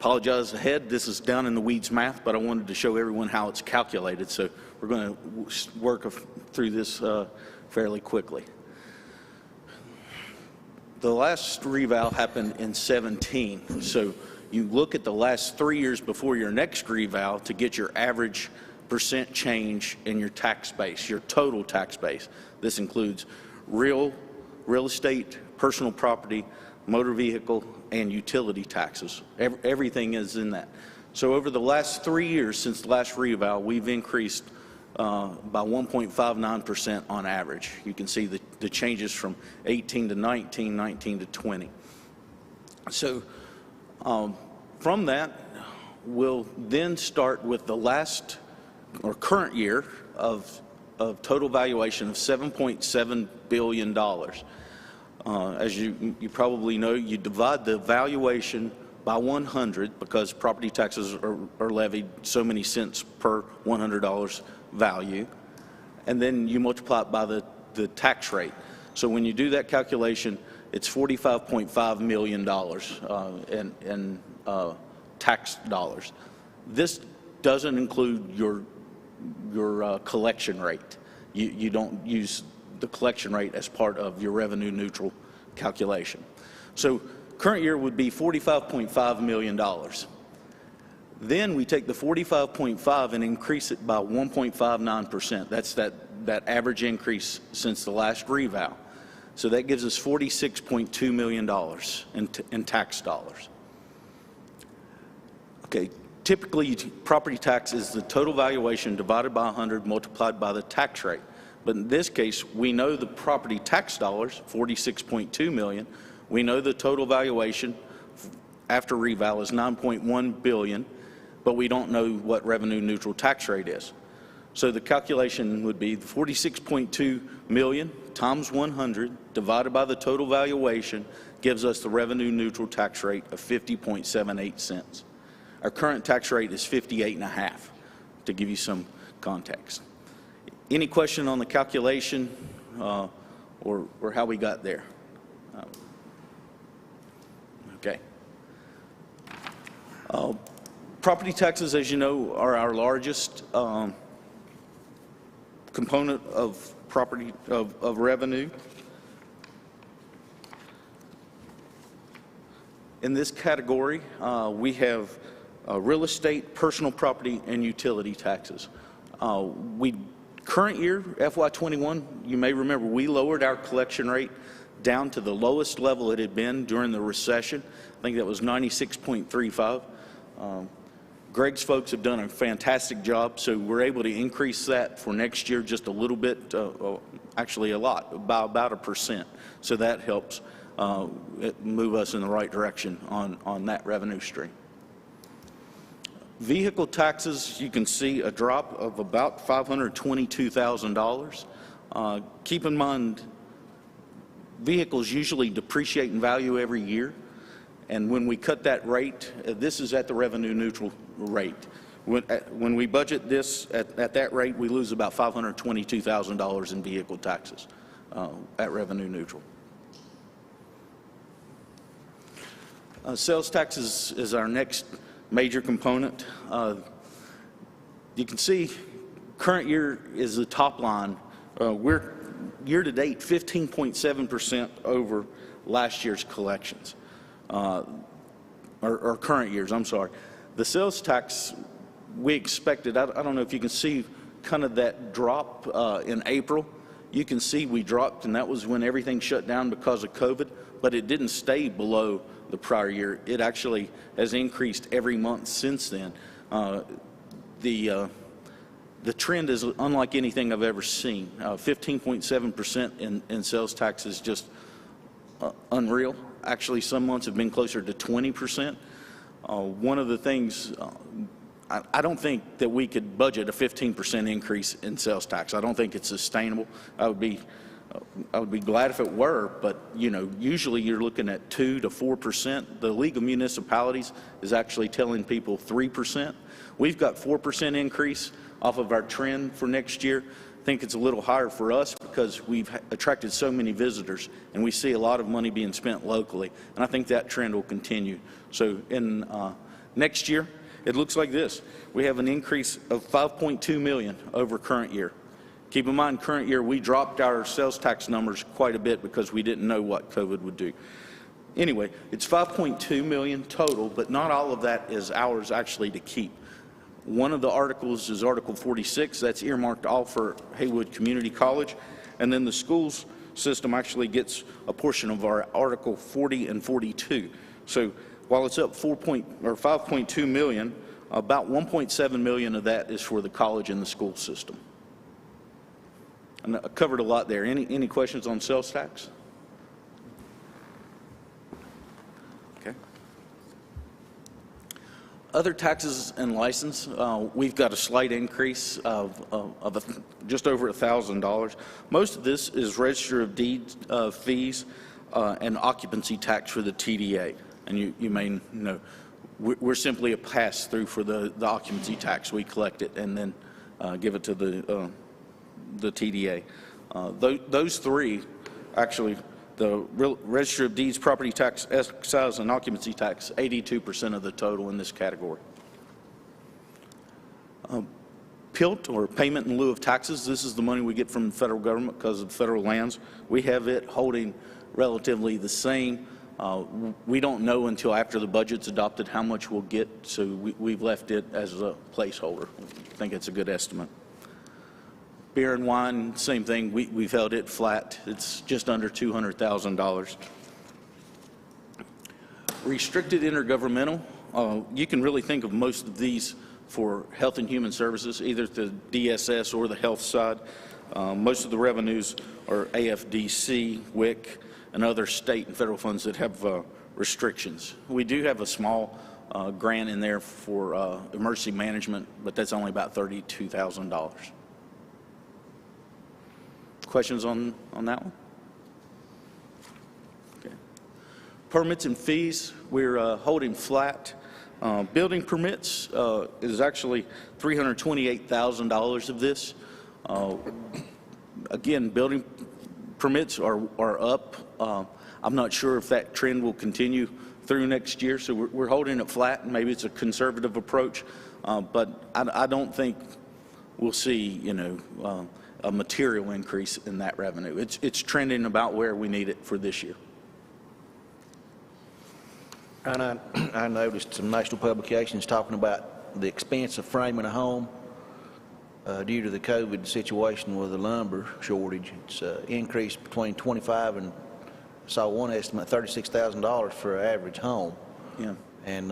apologize ahead. This is down in the weeds math, but I wanted to show everyone how it's calculated. So we're going to work through this fairly quickly. The last reval happened in 17. So you look at the last 3 years before your next reval to get your average percent change in your tax base, your total tax base. This includes real estate, personal property, motor vehicle, and utility taxes. Everything is in that. So over the last 3 years since the last reval, we've increased by 1.59% on average. You can see the changes from 18 to 19, 19 to 20. So from that, we'll then start with the last or current year of total valuation of $7.7 billion. As you probably know, you divide the valuation by 100 because property taxes are levied so many cents per $100 value, and then you multiply it by the tax rate. So when you do that calculation, it's $45.5 million in tax dollars. This doesn't include your collection rate. You don't use the collection rate as part of your revenue neutral calculation. So current year would be $45.5 million. Then we take the 45.5 and increase it by 1.59%. That's that average increase since the last reval. So that gives us $46.2 million in tax dollars. Okay, typically property tax is the total valuation divided by 100 multiplied by the tax rate. But in this case, we know the property tax dollars, $46.2 million. We know the total valuation after reval is $9.1 billion, but we don't know what revenue neutral tax rate is. So the calculation would be $46.2 million times 100 divided by the total valuation gives us the revenue neutral tax rate of 50.78 cents. Our current tax rate is 58.5, to give you some context. Any question on the calculation or how we got there? Okay. Property taxes, as you know, are our largest component of property of revenue. In this category, we have real estate, personal property, and utility taxes. Current year, FY21, you may remember we lowered our collection rate down to the lowest level it had been during the recession. I think that was 96.35. Greg's folks have done a fantastic job, so we're able to increase that for next year just a little bit, actually a lot, by about 1%. So that helps move us in the right direction on that revenue stream. Vehicle taxes, you can see a drop of about $522,000. Keep in mind, vehicles usually depreciate in value every year. And when we cut that rate, this is at the revenue neutral rate. When we budget this at that rate, we lose about $522,000 in vehicle taxes at revenue neutral. Sales taxes is our next major component. You can see current year is the top line. We're year to date 15.7% over last year's collections, or current years, I'm sorry. The sales tax we expected, I don't know if you can see kind of that drop in April. You can see we dropped, and that was when everything shut down because of COVID, but it didn't stay below the prior year. It actually has increased every month since then. The trend is unlike anything I've ever seen. 15.7% in sales tax is just unreal. Actually, some months have been closer to 20%. One of the things, I don't think that we could budget a 15% increase in sales tax. I don't think it's sustainable. I would be glad if it were, but you know, usually you're looking at 2 to 4%. The League of Municipalities is actually telling people 3%. We've got 4% increase off of our trend for next year. I think it's a little higher for us because we've attracted so many visitors and we see a lot of money being spent locally, and I think that trend will continue. So in Next year, it looks like this. We have an increase of $5.2 million over current year. Keep in mind, current year, we dropped our sales tax numbers quite a bit because we didn't know what COVID would do. Anyway, it's $5.2 million total, but not all of that is ours actually to keep. One of the articles is Article 46. That's earmarked all for Haywood Community College. And then the schools system actually gets a portion of our Article 40 and 42. So while it's up $5.2 million, about $1.7 million of that is for the college and the school system. And I covered a lot there. Any questions on sales tax? Okay. Other taxes and license, we've got a slight increase of just over $1,000. Most of this is register of deeds fees and occupancy tax for the TDA. And you may know, we're simply a pass-through for the occupancy tax. We collect it and then give it to the TDA. Those three, actually, the register of deeds, property tax, excise, and occupancy tax, 82% of the total in this category. PILT, or payment in lieu of taxes, this is the money we get from the federal government because of federal lands. We have it holding relatively the same. We don't know until after the budget's adopted how much we'll get, so we've left it as a placeholder. I think it's a good estimate. Beer and wine, same thing. We've held it flat. It's just under $200,000. Restricted intergovernmental, you can really think of most of these for Health and Human Services, either the DSS or the health side. Most of the revenues are AFDC, WIC, and other state and federal funds that have restrictions. We do have a small grant in there for emergency management, but that's only about $32,000. Questions on that one? Okay. Permits and fees, we're holding flat. Building permits is actually $328,000 of this. Again, building permits are up. I'm not sure if that trend will continue through next year, so we're holding it flat, and maybe it's a conservative approach, but I don't think we'll see, a material increase in that revenue. It's trending about where we need it for this year. And I noticed some national publications talking about the expense of framing a home due to the COVID situation with the lumber shortage. It's increased between 25 and, I saw one estimate, $36,000 for an average home. Yeah. And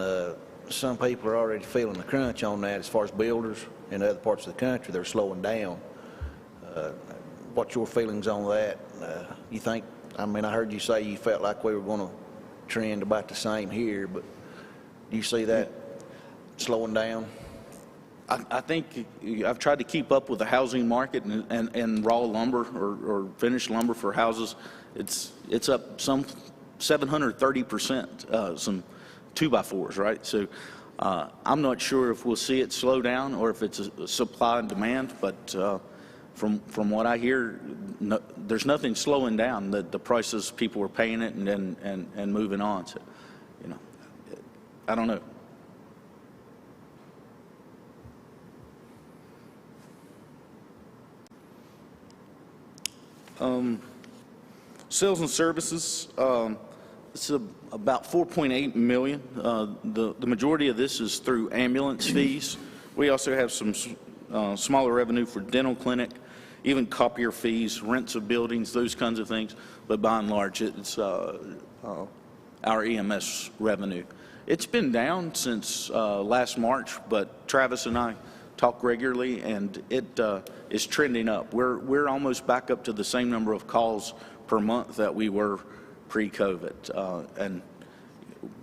some people are already feeling the crunch on that as far as builders in other parts of the country. They're slowing down. What's your feelings on that? You think, I heard you say you felt like we were going to trend about the same here, but do you see that slowing down? I think I've tried to keep up with the housing market and raw lumber or finished lumber for houses. It's up some 730%, some 2x4s, right? So I'm not sure if we'll see it slow down or if it's a supply and demand, but from what I hear, there's nothing slowing down. The prices, people are paying it and moving on. So, I don't know. Sales and services, it's about $4.8 million. The majority of this is through ambulance fees. We also have some smaller revenue for dental clinic, even copier fees, rents of buildings, those kinds of things. But by and large, it's our EMS revenue. It's been down since last March, but Travis and I talk regularly, and it is trending up. We're almost back up to the same number of calls per month that we were pre-COVID. And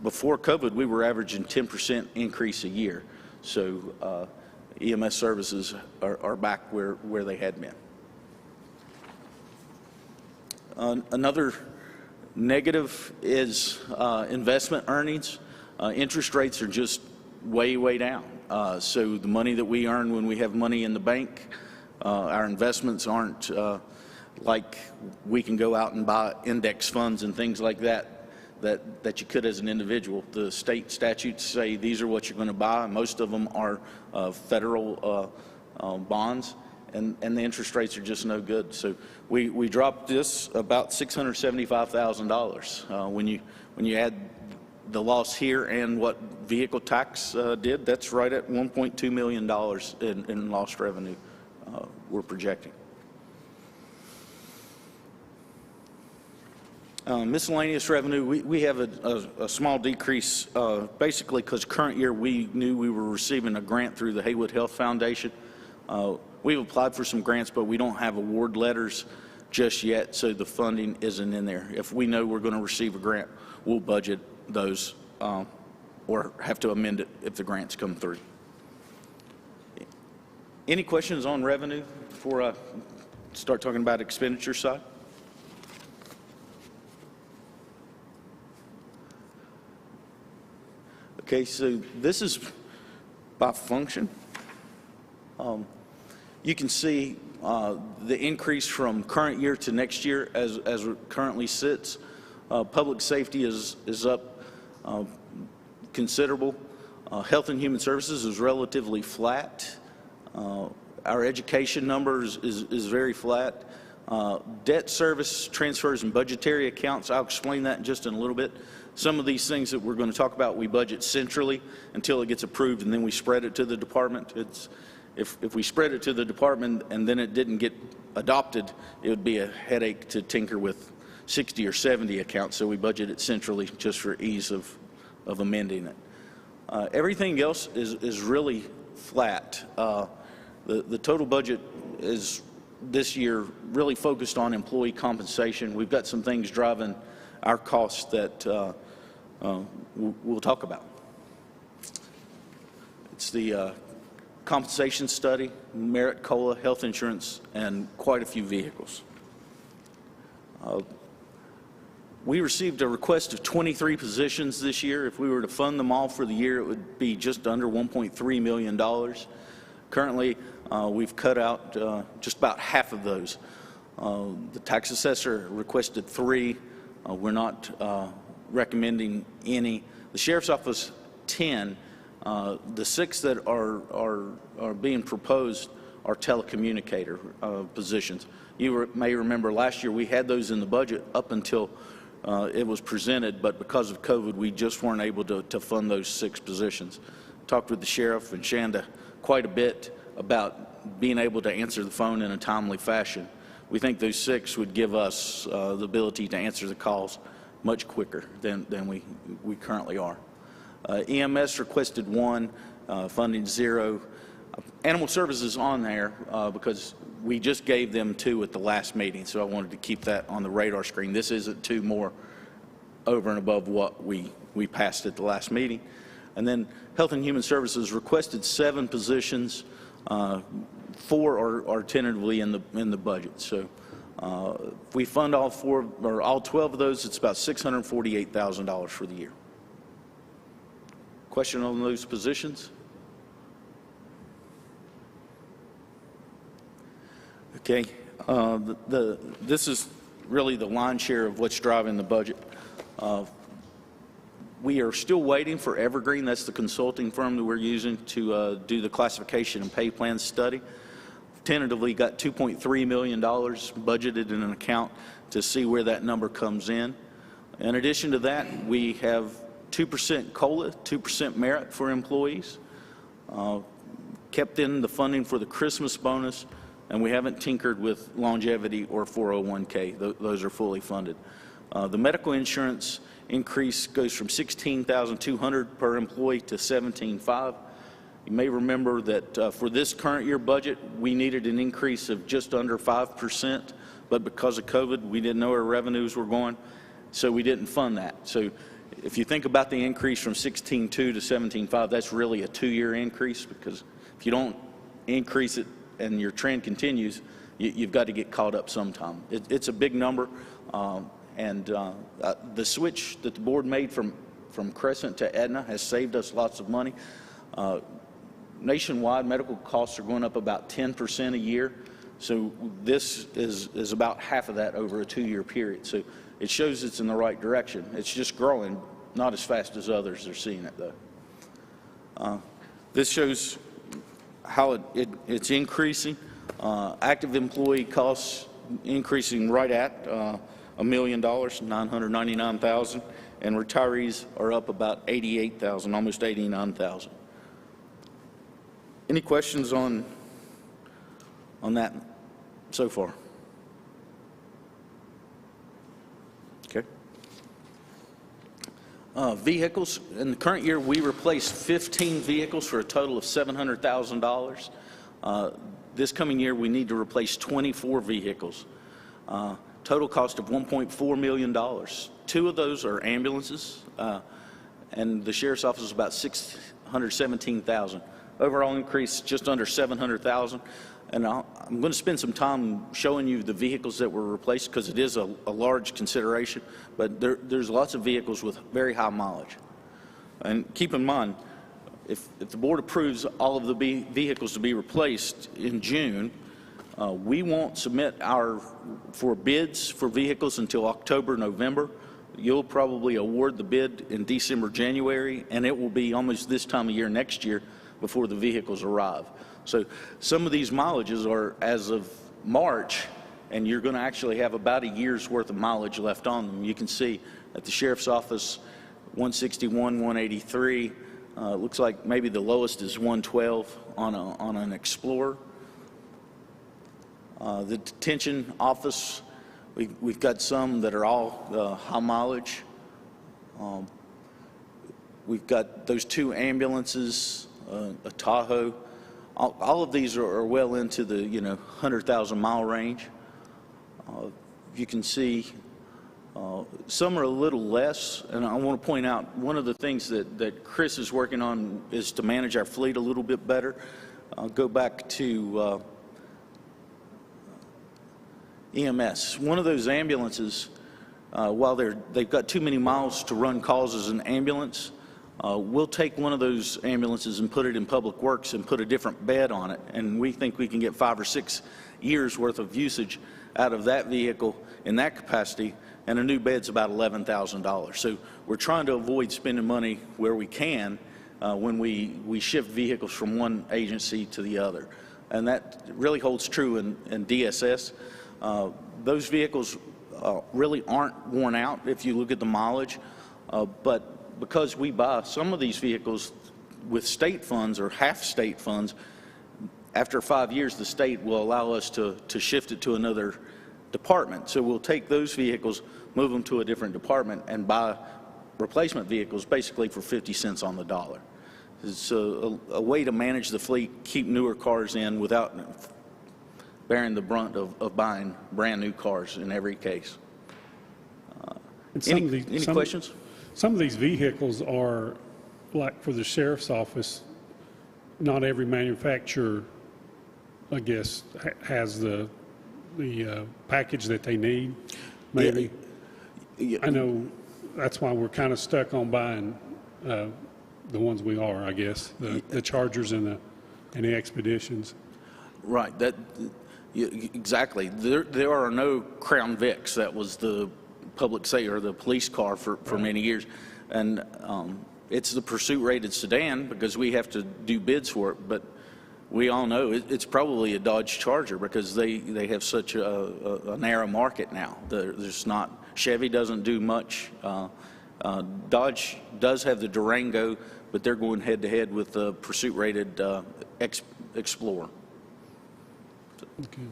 before COVID, we were averaging 10% increase a year. So EMS services are back where they had been. Another negative is investment earnings. Interest rates are just way down. So the money that we earn when we have money in the bank, our investments aren't like we can go out and buy index funds and things like that. that you could as an individual. The state statutes say these are what you're going to buy. Most of them are federal bonds, and the interest rates are just no good. So we dropped this about $675,000. When you add the loss here and what vehicle tax did, that's right at $1.2 million in lost revenue we're projecting. Miscellaneous revenue, we have a small decrease, basically because current year we knew we were receiving a grant through the Haywood Health Foundation. We've applied for some grants, but we don't have award letters just yet, so the funding isn't in there. If we know we're going to receive a grant, we'll budget those or have to amend it if the grants come through. Any questions on revenue before I start talking about expenditure side? Okay, so this is by function. You can see the increase from current year to next year as it currently sits. Public safety is up considerable. Health and Human Services is relatively flat. Our education numbers is very flat. Debt service transfers and budgetary accounts, I'll explain that in just in a little bit. Some of these things that we're going to talk about, we budget centrally until it gets approved, and then we spread it to the department. If we spread it to the department and then it didn't get adopted, it would be a headache to tinker with 60 or 70 accounts, so we budget it centrally just for ease of amending it. Everything else is really flat. The total budget is this year really focused on employee compensation. We've got some things driving our costs that we'll talk about. It's the compensation study, merit COLA, health insurance, and quite a few vehicles. We received a request of 23 positions this year. If we were to fund them all for the year, it would be just under $1.3 million. Currently, we've cut out just about half of those. The tax assessor requested 3. We're not recommending any. The sheriff's office, 10. The 6 that are being proposed are telecommunicator positions. You may remember last year we had those in the budget up until it was presented, but because of COVID, we just weren't able to fund those 6 positions. Talked with the sheriff and Shanda quite a bit about being able to answer the phone in a timely fashion. We think those 6 would give us the ability to answer the calls much quicker than we currently are. EMS requested 1, funding 0. Animal Services on there because we just gave them 2 at the last meeting, so I wanted to keep that on the radar screen. This isn't 2 more over and above what we passed at the last meeting. And then Health and Human Services requested 7 positions. 4 are tentatively in the budget. So if we fund all 4 or all 12 of those, it's about $648,000 for the year. Question on those positions? Okay, this is really the lion's share of what's driving the budget. We are still waiting for Evergreen. That's the consulting firm that we're using to do the classification and pay plan study. Tentatively got $2.3 million budgeted in an account to see where that number comes in. In addition to that, we have 2% COLA, 2% merit for employees. Kept in the funding for the Christmas bonus, and we haven't tinkered with longevity or 401k. Those are fully funded. The medical insurance increase goes from $16,200 per employee to $17,500. You may remember that for this current year budget, we needed an increase of just under 5%, but because of COVID, we didn't know where revenues were going, so we didn't fund that. So if you think about the increase from $16,200 to $17,500, that's really a 2-year increase, because if you don't increase it and your trend continues, you've got to get caught up sometime. It's a big number, and the switch that the board made from Crescent to Aetna has saved us lots of money. Nationwide, medical costs are going up about 10% a year. So this is about half of that over a 2-year period. So it shows it's in the right direction. It's just growing, not as fast as others are seeing it, though. This shows how it's increasing. Active employee costs increasing right at $1 million, $999,000, and retirees are up about $88,000, almost $89,000. Any questions on that so far? Okay. Vehicles. In the current year, we replaced 15 vehicles for a total of $700,000. This coming year, we need to replace 24 vehicles. Total cost of $1.4 million. 2 of those are ambulances, and the sheriff's office is about $617,000. Overall increase just under $700,000. And I'm going to spend some time showing you the vehicles that were replaced because it is a large consideration, but there's lots of vehicles with very high mileage. And keep in mind, if the board approves all of the vehicles to be replaced in June, we won't submit for bids for vehicles until October, November. You'll probably award the bid in December, January, and it will be almost this time of year next year before the vehicles arrive. So some of these mileages are as of March, and you're going to actually have about a year's worth of mileage left on them. You can see at the sheriff's office, 161, 183. Looks like maybe the lowest is 112 on an Explorer. The detention office, we've got some that are all high mileage. We've got those 2 ambulances, a Tahoe. All of these are well into the 100,000 mile range. You can see some are a little less, and I want to point out one of the things that Chris is working on is to manage our fleet a little bit better. I'll go back to EMS. One of those ambulances, while they've got too many miles to run calls as an ambulance, we'll take one of those ambulances and put it in Public Works and put a different bed on it, and we think we can get 5 or 6 years worth of usage out of that vehicle in that capacity, and a new bed's about $11,000. So we're trying to avoid spending money where we can when we shift vehicles from one agency to the other, and that really holds true in DSS. Those vehicles really aren't worn out if you look at the mileage, but because we buy some of these vehicles with state funds or half state funds, after 5 years, the state will allow us to shift it to another department. So we'll take those vehicles, move them to a different department, and buy replacement vehicles basically for 50 cents on the dollar. It's a way to manage the fleet, keep newer cars in without bearing the brunt of buying brand new cars in every case. Any questions? Some of these vehicles are, like for the sheriff's office, not every manufacturer, I guess, has the package that they need, maybe. Yeah. I know that's why we're kind of stuck on buying the ones we are, I guess, the Chargers and the Expeditions. Right. Exactly. There are no Crown Vics. That was the public safety or the police car for many years, and it's the pursuit rated sedan because we have to do bids for it, but we all know it's probably a Dodge Charger because they have such a narrow market now. There's not, Chevy doesn't do much. Dodge does have the Durango, but they're going head to head with the pursuit rated Explorer. Okay.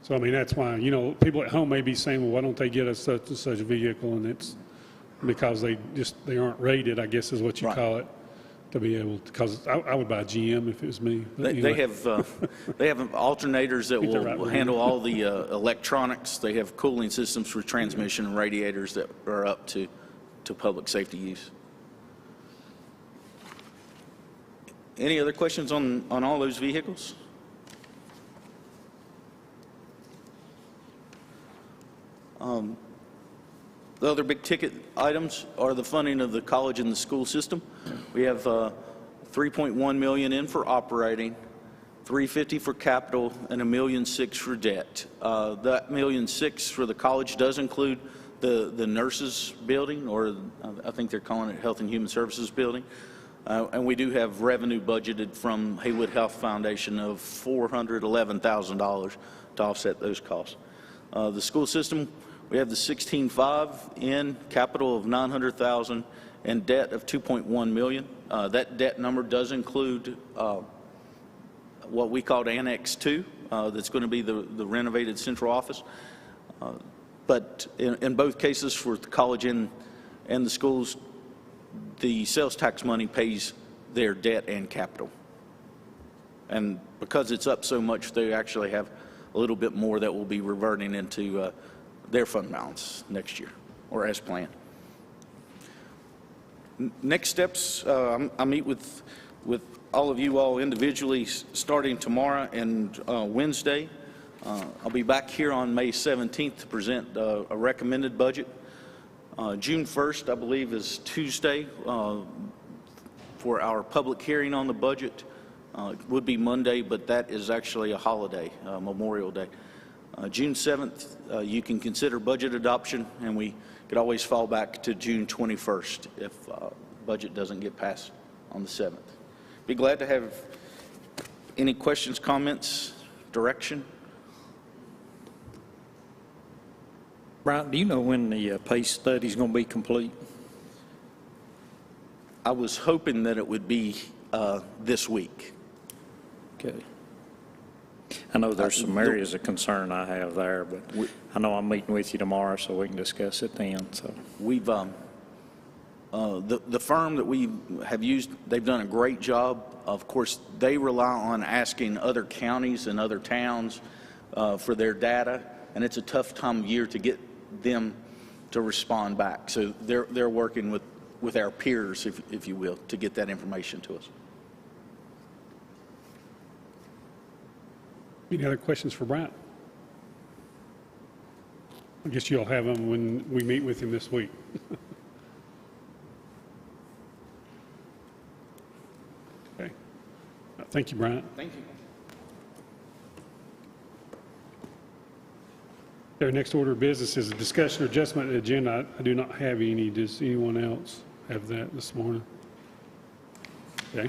So, I mean, that's why, people at home may be saying, well, why don't they get us such and such a vehicle? And it's because they aren't rated, I guess is what you call it, to be able to, because I would buy a GM if it was me. They have alternators that will handle all the electronics. They have cooling systems for transmission and radiators that are up to public safety use. Any other questions on all those vehicles? The other big ticket items are the funding of the college and the school system. We have $3.1 million in for operating, $350 for capital, and $1.6 million for debt. That $1.6 million for the college does include the nurses building, or I think they're calling it Health and Human Services building. And we do have revenue budgeted from Haywood Health Foundation of $411,000 to offset those costs. The school system, we have the 16.5 in, capital of $900,000, and debt of $2.1 million. That debt number does include what we called Annex 2, that's going to be the renovated central office. But in both cases, for the college and the schools, the sales tax money pays their debt and capital. And because it's up so much, they actually have a little bit more that will be reverting into their fund balance next year, or as planned. Next steps, I meet with all of you all individually starting tomorrow and Wednesday. I'll be back here on May 17th to present a recommended budget. June 1st, I believe, is Tuesday for our public hearing on the budget. It would be Monday, but that is actually a holiday, Memorial Day. June 7th, you can consider budget adoption, and we could always fall back to June 21st if budget doesn't get passed on the 7th. Be glad to have any questions, comments, direction. Brian, do you know when the pay study is going to be complete? I was hoping that it would be this week. Okay. I know there's some areas of concern I have there, but I know I'm meeting with you tomorrow, so we can discuss it then. So we've the firm that we have used, they've done a great job. Of course, they rely on asking other counties and other towns for their data, and it's a tough time of year to get them to respond back. So they're working with our peers, if you will, to get that information to us. Any other questions for Bryant? I guess you'll have them when we meet with him this week. Okay. Thank you, Bryant. Thank you. Our next order of business is a discussion or adjustment of the agenda. I do not have any. Does anyone else have that this morning? Okay.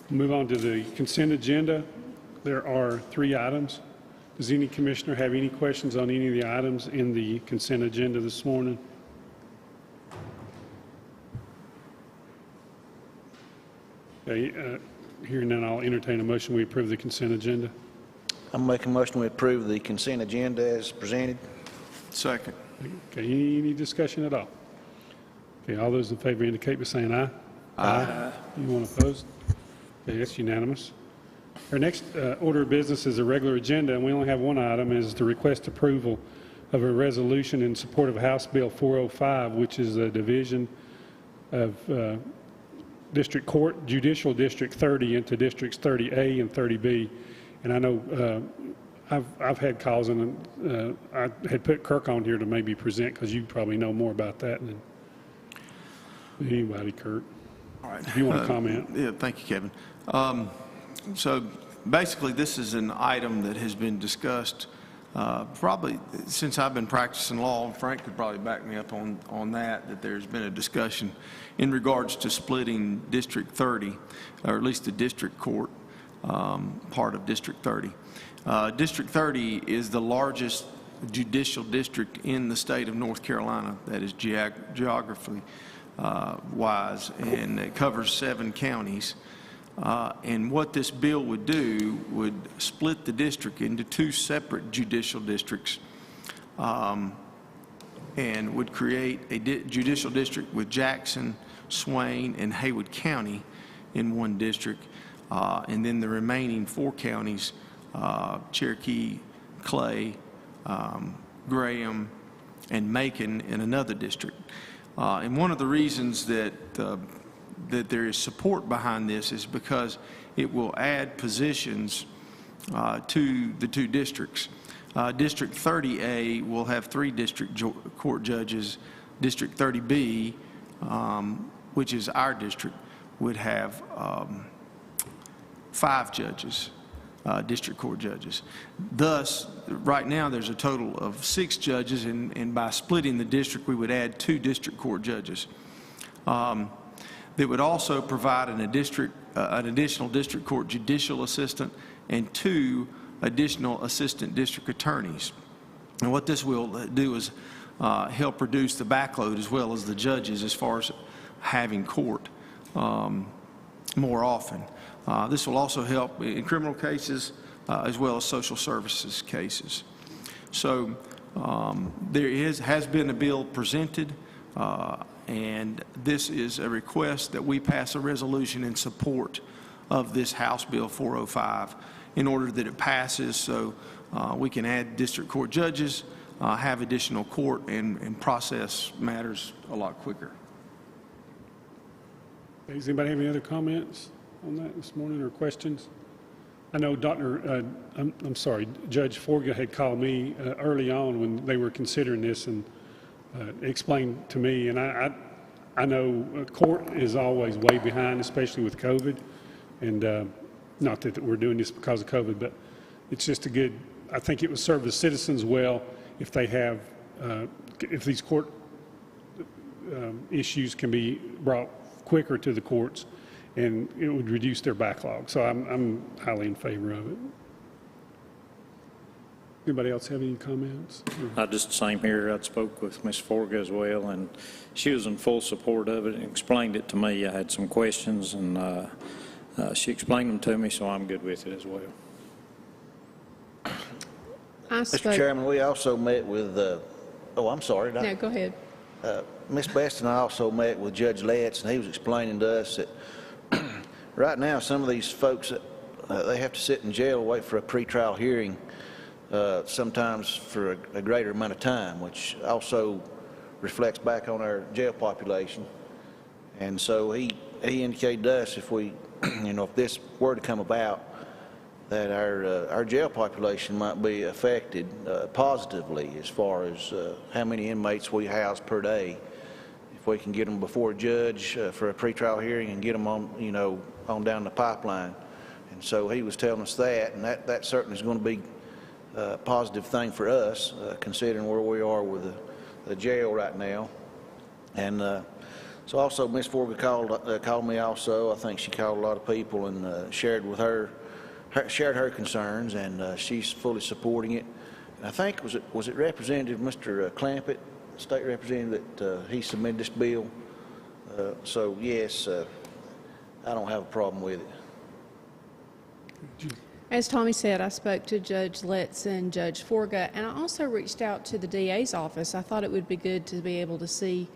We'll move on to the consent agenda. There are 3 items. Does any commissioner have any questions on any of the items in the consent agenda this morning? Okay, hearing none, I'll entertain a motion we approve the consent agenda. I'm making a motion we approve the consent agenda as presented. Second. Okay, any discussion at all? Okay, all those in favor indicate by saying aye. Aye. Anyone opposed? Okay, that's unanimous. Our next order of business is a regular agenda, and we only have one item, is to request approval of a resolution in support of House Bill 405, which is a division of District Court, Judicial District 30 into Districts 30A and 30B. And I know I've had calls, and I had put Kirk on here to maybe present, because you probably know more about that than anybody, Kirk. All right. If you want to comment. Yeah, thank you, Kevin. So basically, this is an item that has been discussed probably since I've been practicing law. Frank could probably back me up on that there's been a discussion in regards to splitting District 30, or at least the district court part of District 30. District 30 is the largest judicial district in the state of North Carolina, that is geographically wise, and it covers 7 counties. And what this bill would do would split the district into 2 separate judicial districts, and would create a judicial district with Jackson, Swain, and Haywood County in one district, and then the remaining 4 counties, Cherokee, Clay, Graham, and Macon, in another district. And one of the reasons that there is support behind this is because it will add positions to the 2 districts. District 30A will have 3 district court judges. District 30B, which is our district, would have 5 judges. district court judges. Thus, right now, there's a total of 6 judges, and by splitting the district, we would add 2 district court judges. That would also provide an additional district court judicial assistant and 2 additional assistant district attorneys. And what this will do is help reduce the backload as well as the judges as far as having court more often. This will also help in criminal cases as well as social services cases. So there has been a bill presented, and this is a request that we pass a resolution in support of this House Bill 405 in order that it passes so we can add district court judges, have additional court, and process matters a lot quicker. Does anybody have any other comments on that this morning or questions? I know Judge Forga had called me early on when they were considering this and explained to me, and I know court is always way behind, especially with COVID, and not that we're doing this because of COVID, but it's just I think it would serve the citizens well if they have, if these court issues can be brought quicker to the courts, and it would reduce their backlog. So I'm highly in favor of it. Anybody else have any comments? Just the same here. I spoke with Ms. Forga as well, and she was in full support of it and explained it to me. I had some questions, and she explained them to me, so I'm good with it as well. Mr. Chairman, we also met with, I'm sorry. No, go ahead. Ms. Best and I also met with Judge Letts, and he was explaining to us that right now some of these folks, they have to sit in jail and wait for a pretrial hearing, sometimes for a greater amount of time, which also reflects back on our jail population. And so he indicated to us if we, if this were to come about, that our jail population might be affected positively as far as how many inmates we house per day. If we can get them before a judge for a pretrial hearing and get them on, on down the pipeline. And so he was telling us that, and that certainly is going to be a positive thing for us, considering where we are with the jail right now. And so also Ms. Forga called me also. I think she called a lot of people and shared her concerns, and she's fully supporting it. And I think was it Representative Mr. Clampett, State Representative, that he submitted this bill. So yes, I don't have a problem with it. As Tommy said, I spoke to Judge Letts and Judge Forga, and I also reached out to the DA's office. I thought it would be good to be able to see,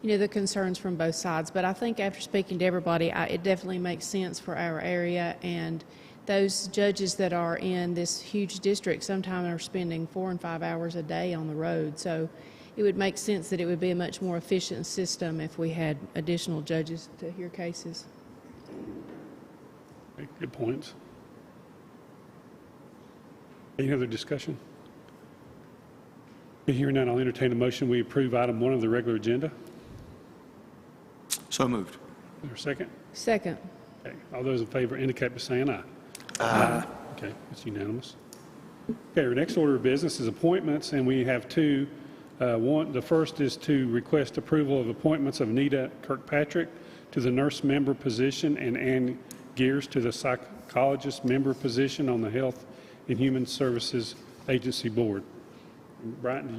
the concerns from both sides. But I think after speaking to everybody, it definitely makes sense for our area, and those judges that are in this huge district sometimes are spending 4 and 5 hours a day on the road. So it would make sense that it would be a much more efficient system if we had additional judges to hear cases. Okay, good points. Any other discussion? Hearing none, I'll entertain a motion. We approve item 1 of the regular agenda. So moved. Is there a second? Second. Okay. All those in favor indicate by saying aye. Aye. Okay, it's unanimous. Okay, our next order of business is appointments, and we have 2. The first is to request approval of appointments of Anita Kirkpatrick to the nurse member position and Ann Gears to the psychologist member position on the Health and Human Services Agency Board. Brian, do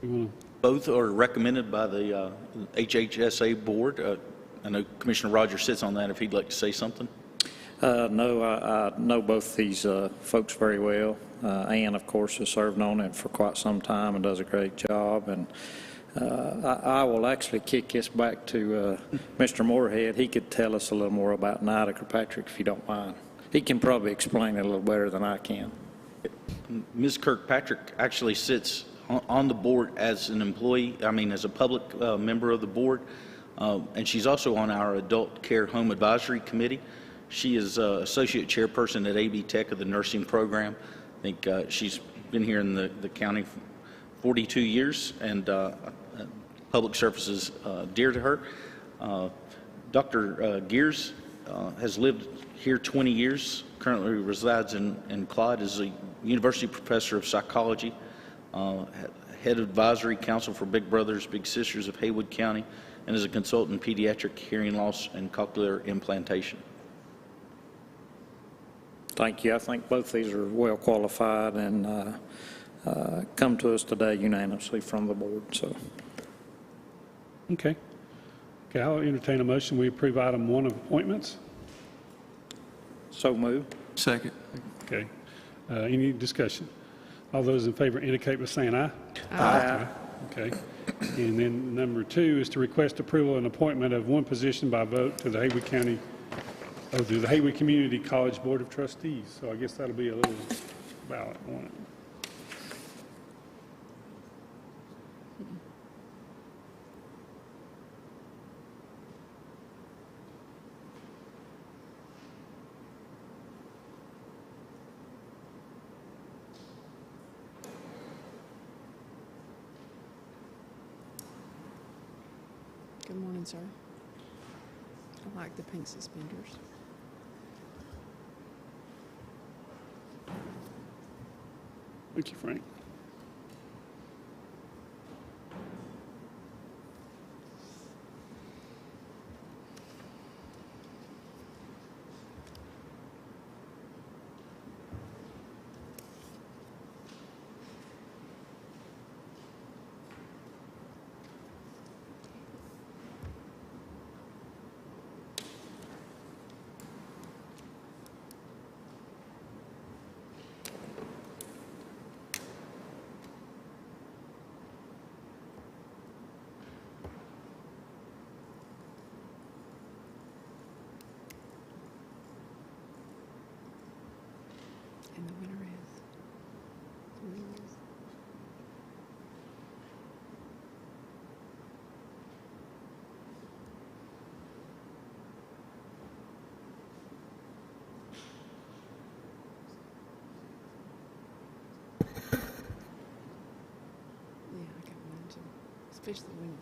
you want to? Both are recommended by the HHSA Board. I know Commissioner Rogers sits on that if he'd like to say something. No, I know both these folks very well. Ann, of course, has served on it for quite some time and does a great job. And I will actually kick this back to Mr. Moorhead. He could tell us a little more about Anita Kirkpatrick, if you don't mind. He can probably explain it a little better than I can. Ms. Kirkpatrick actually sits on the board as an employee, as a public member of the board, and she's also on our Adult Care Home Advisory Committee. She is Associate Chairperson at AB Tech of the nursing program. I think she's been here in the county for 42 years, and public service is dear to her. Dr. Gears has lived here 20 years currently resides in Clyde, is a university professor of psychology, head of advisory council for Big Brothers Big Sisters of Haywood County, and is a consultant in pediatric hearing loss and cochlear implantation. Thank you. I think both these are well qualified and come to us today unanimously from the board. So, Okay. Okay, I'll entertain a motion. We approve item 1 of appointments. so moved. Second. Okay. Any discussion? All those in favor indicate by saying aye. Aye. Okay. And then number 2 is to request approval and appointment of one position by vote to the Haywood County, to the Haywood Community College Board of Trustees. So I guess that'll be a little ballot, won't it? Good morning, sir. I like the pink suspenders. Thank you, Frank. And the winner is. Yeah, I got one too. Especially when you.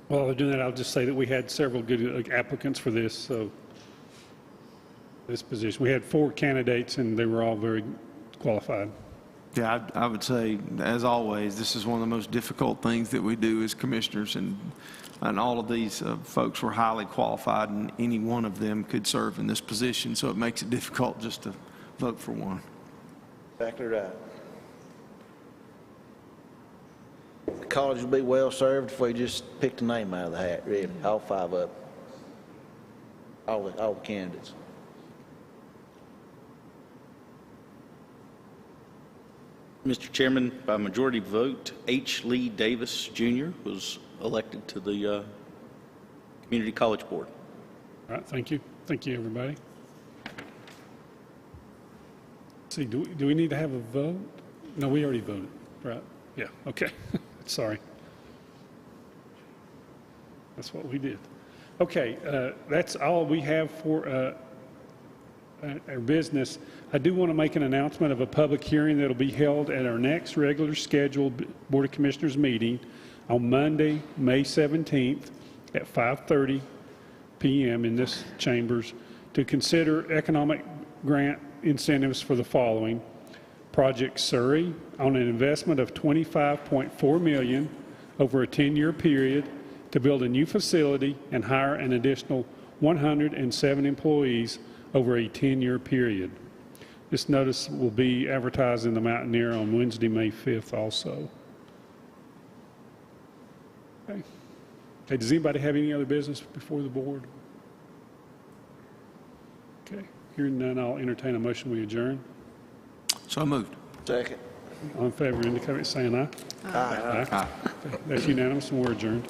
While they're doing that, I'll just say that we had several good applicants for this, this position. We had 4 candidates, and they were all very qualified. Yeah, I would say, as always, this is one of the most difficult things that we do as commissioners, and all of these folks were highly qualified, and any one of them could serve in this position, so it makes it difficult just to vote for one. Exactly right. The college would be well served if we just picked a name out of the hat, really, all 5 of them. All the candidates. Mr. Chairman, by majority vote, H. Lee Davis, Jr. was elected to the Community College Board. All right, thank you. Thank you, everybody. See, do we need to have a vote? No, we already voted, right? Yeah, okay. Sorry. That's what we did. Okay, that's all we have for our business. I do want to make an announcement of a public hearing that will be held at our next regular scheduled Board of Commissioners meeting on Monday, May 17th at 5:30 p.m. in this chambers to consider economic grant incentives for the following. Project Surrey on an investment of $25.4 million over a 10-year period to build a new facility and hire an additional 107 employees over a 10-year period. This notice will be advertised in the Mountaineer on Wednesday, May 5th also. Okay. Okay, does anybody have any other business before the board? Okay, hearing none, I'll entertain a motion we adjourn. So moved. Second. All in favor indicate by saying aye. Aye. Aye. That's unanimous and we're adjourned.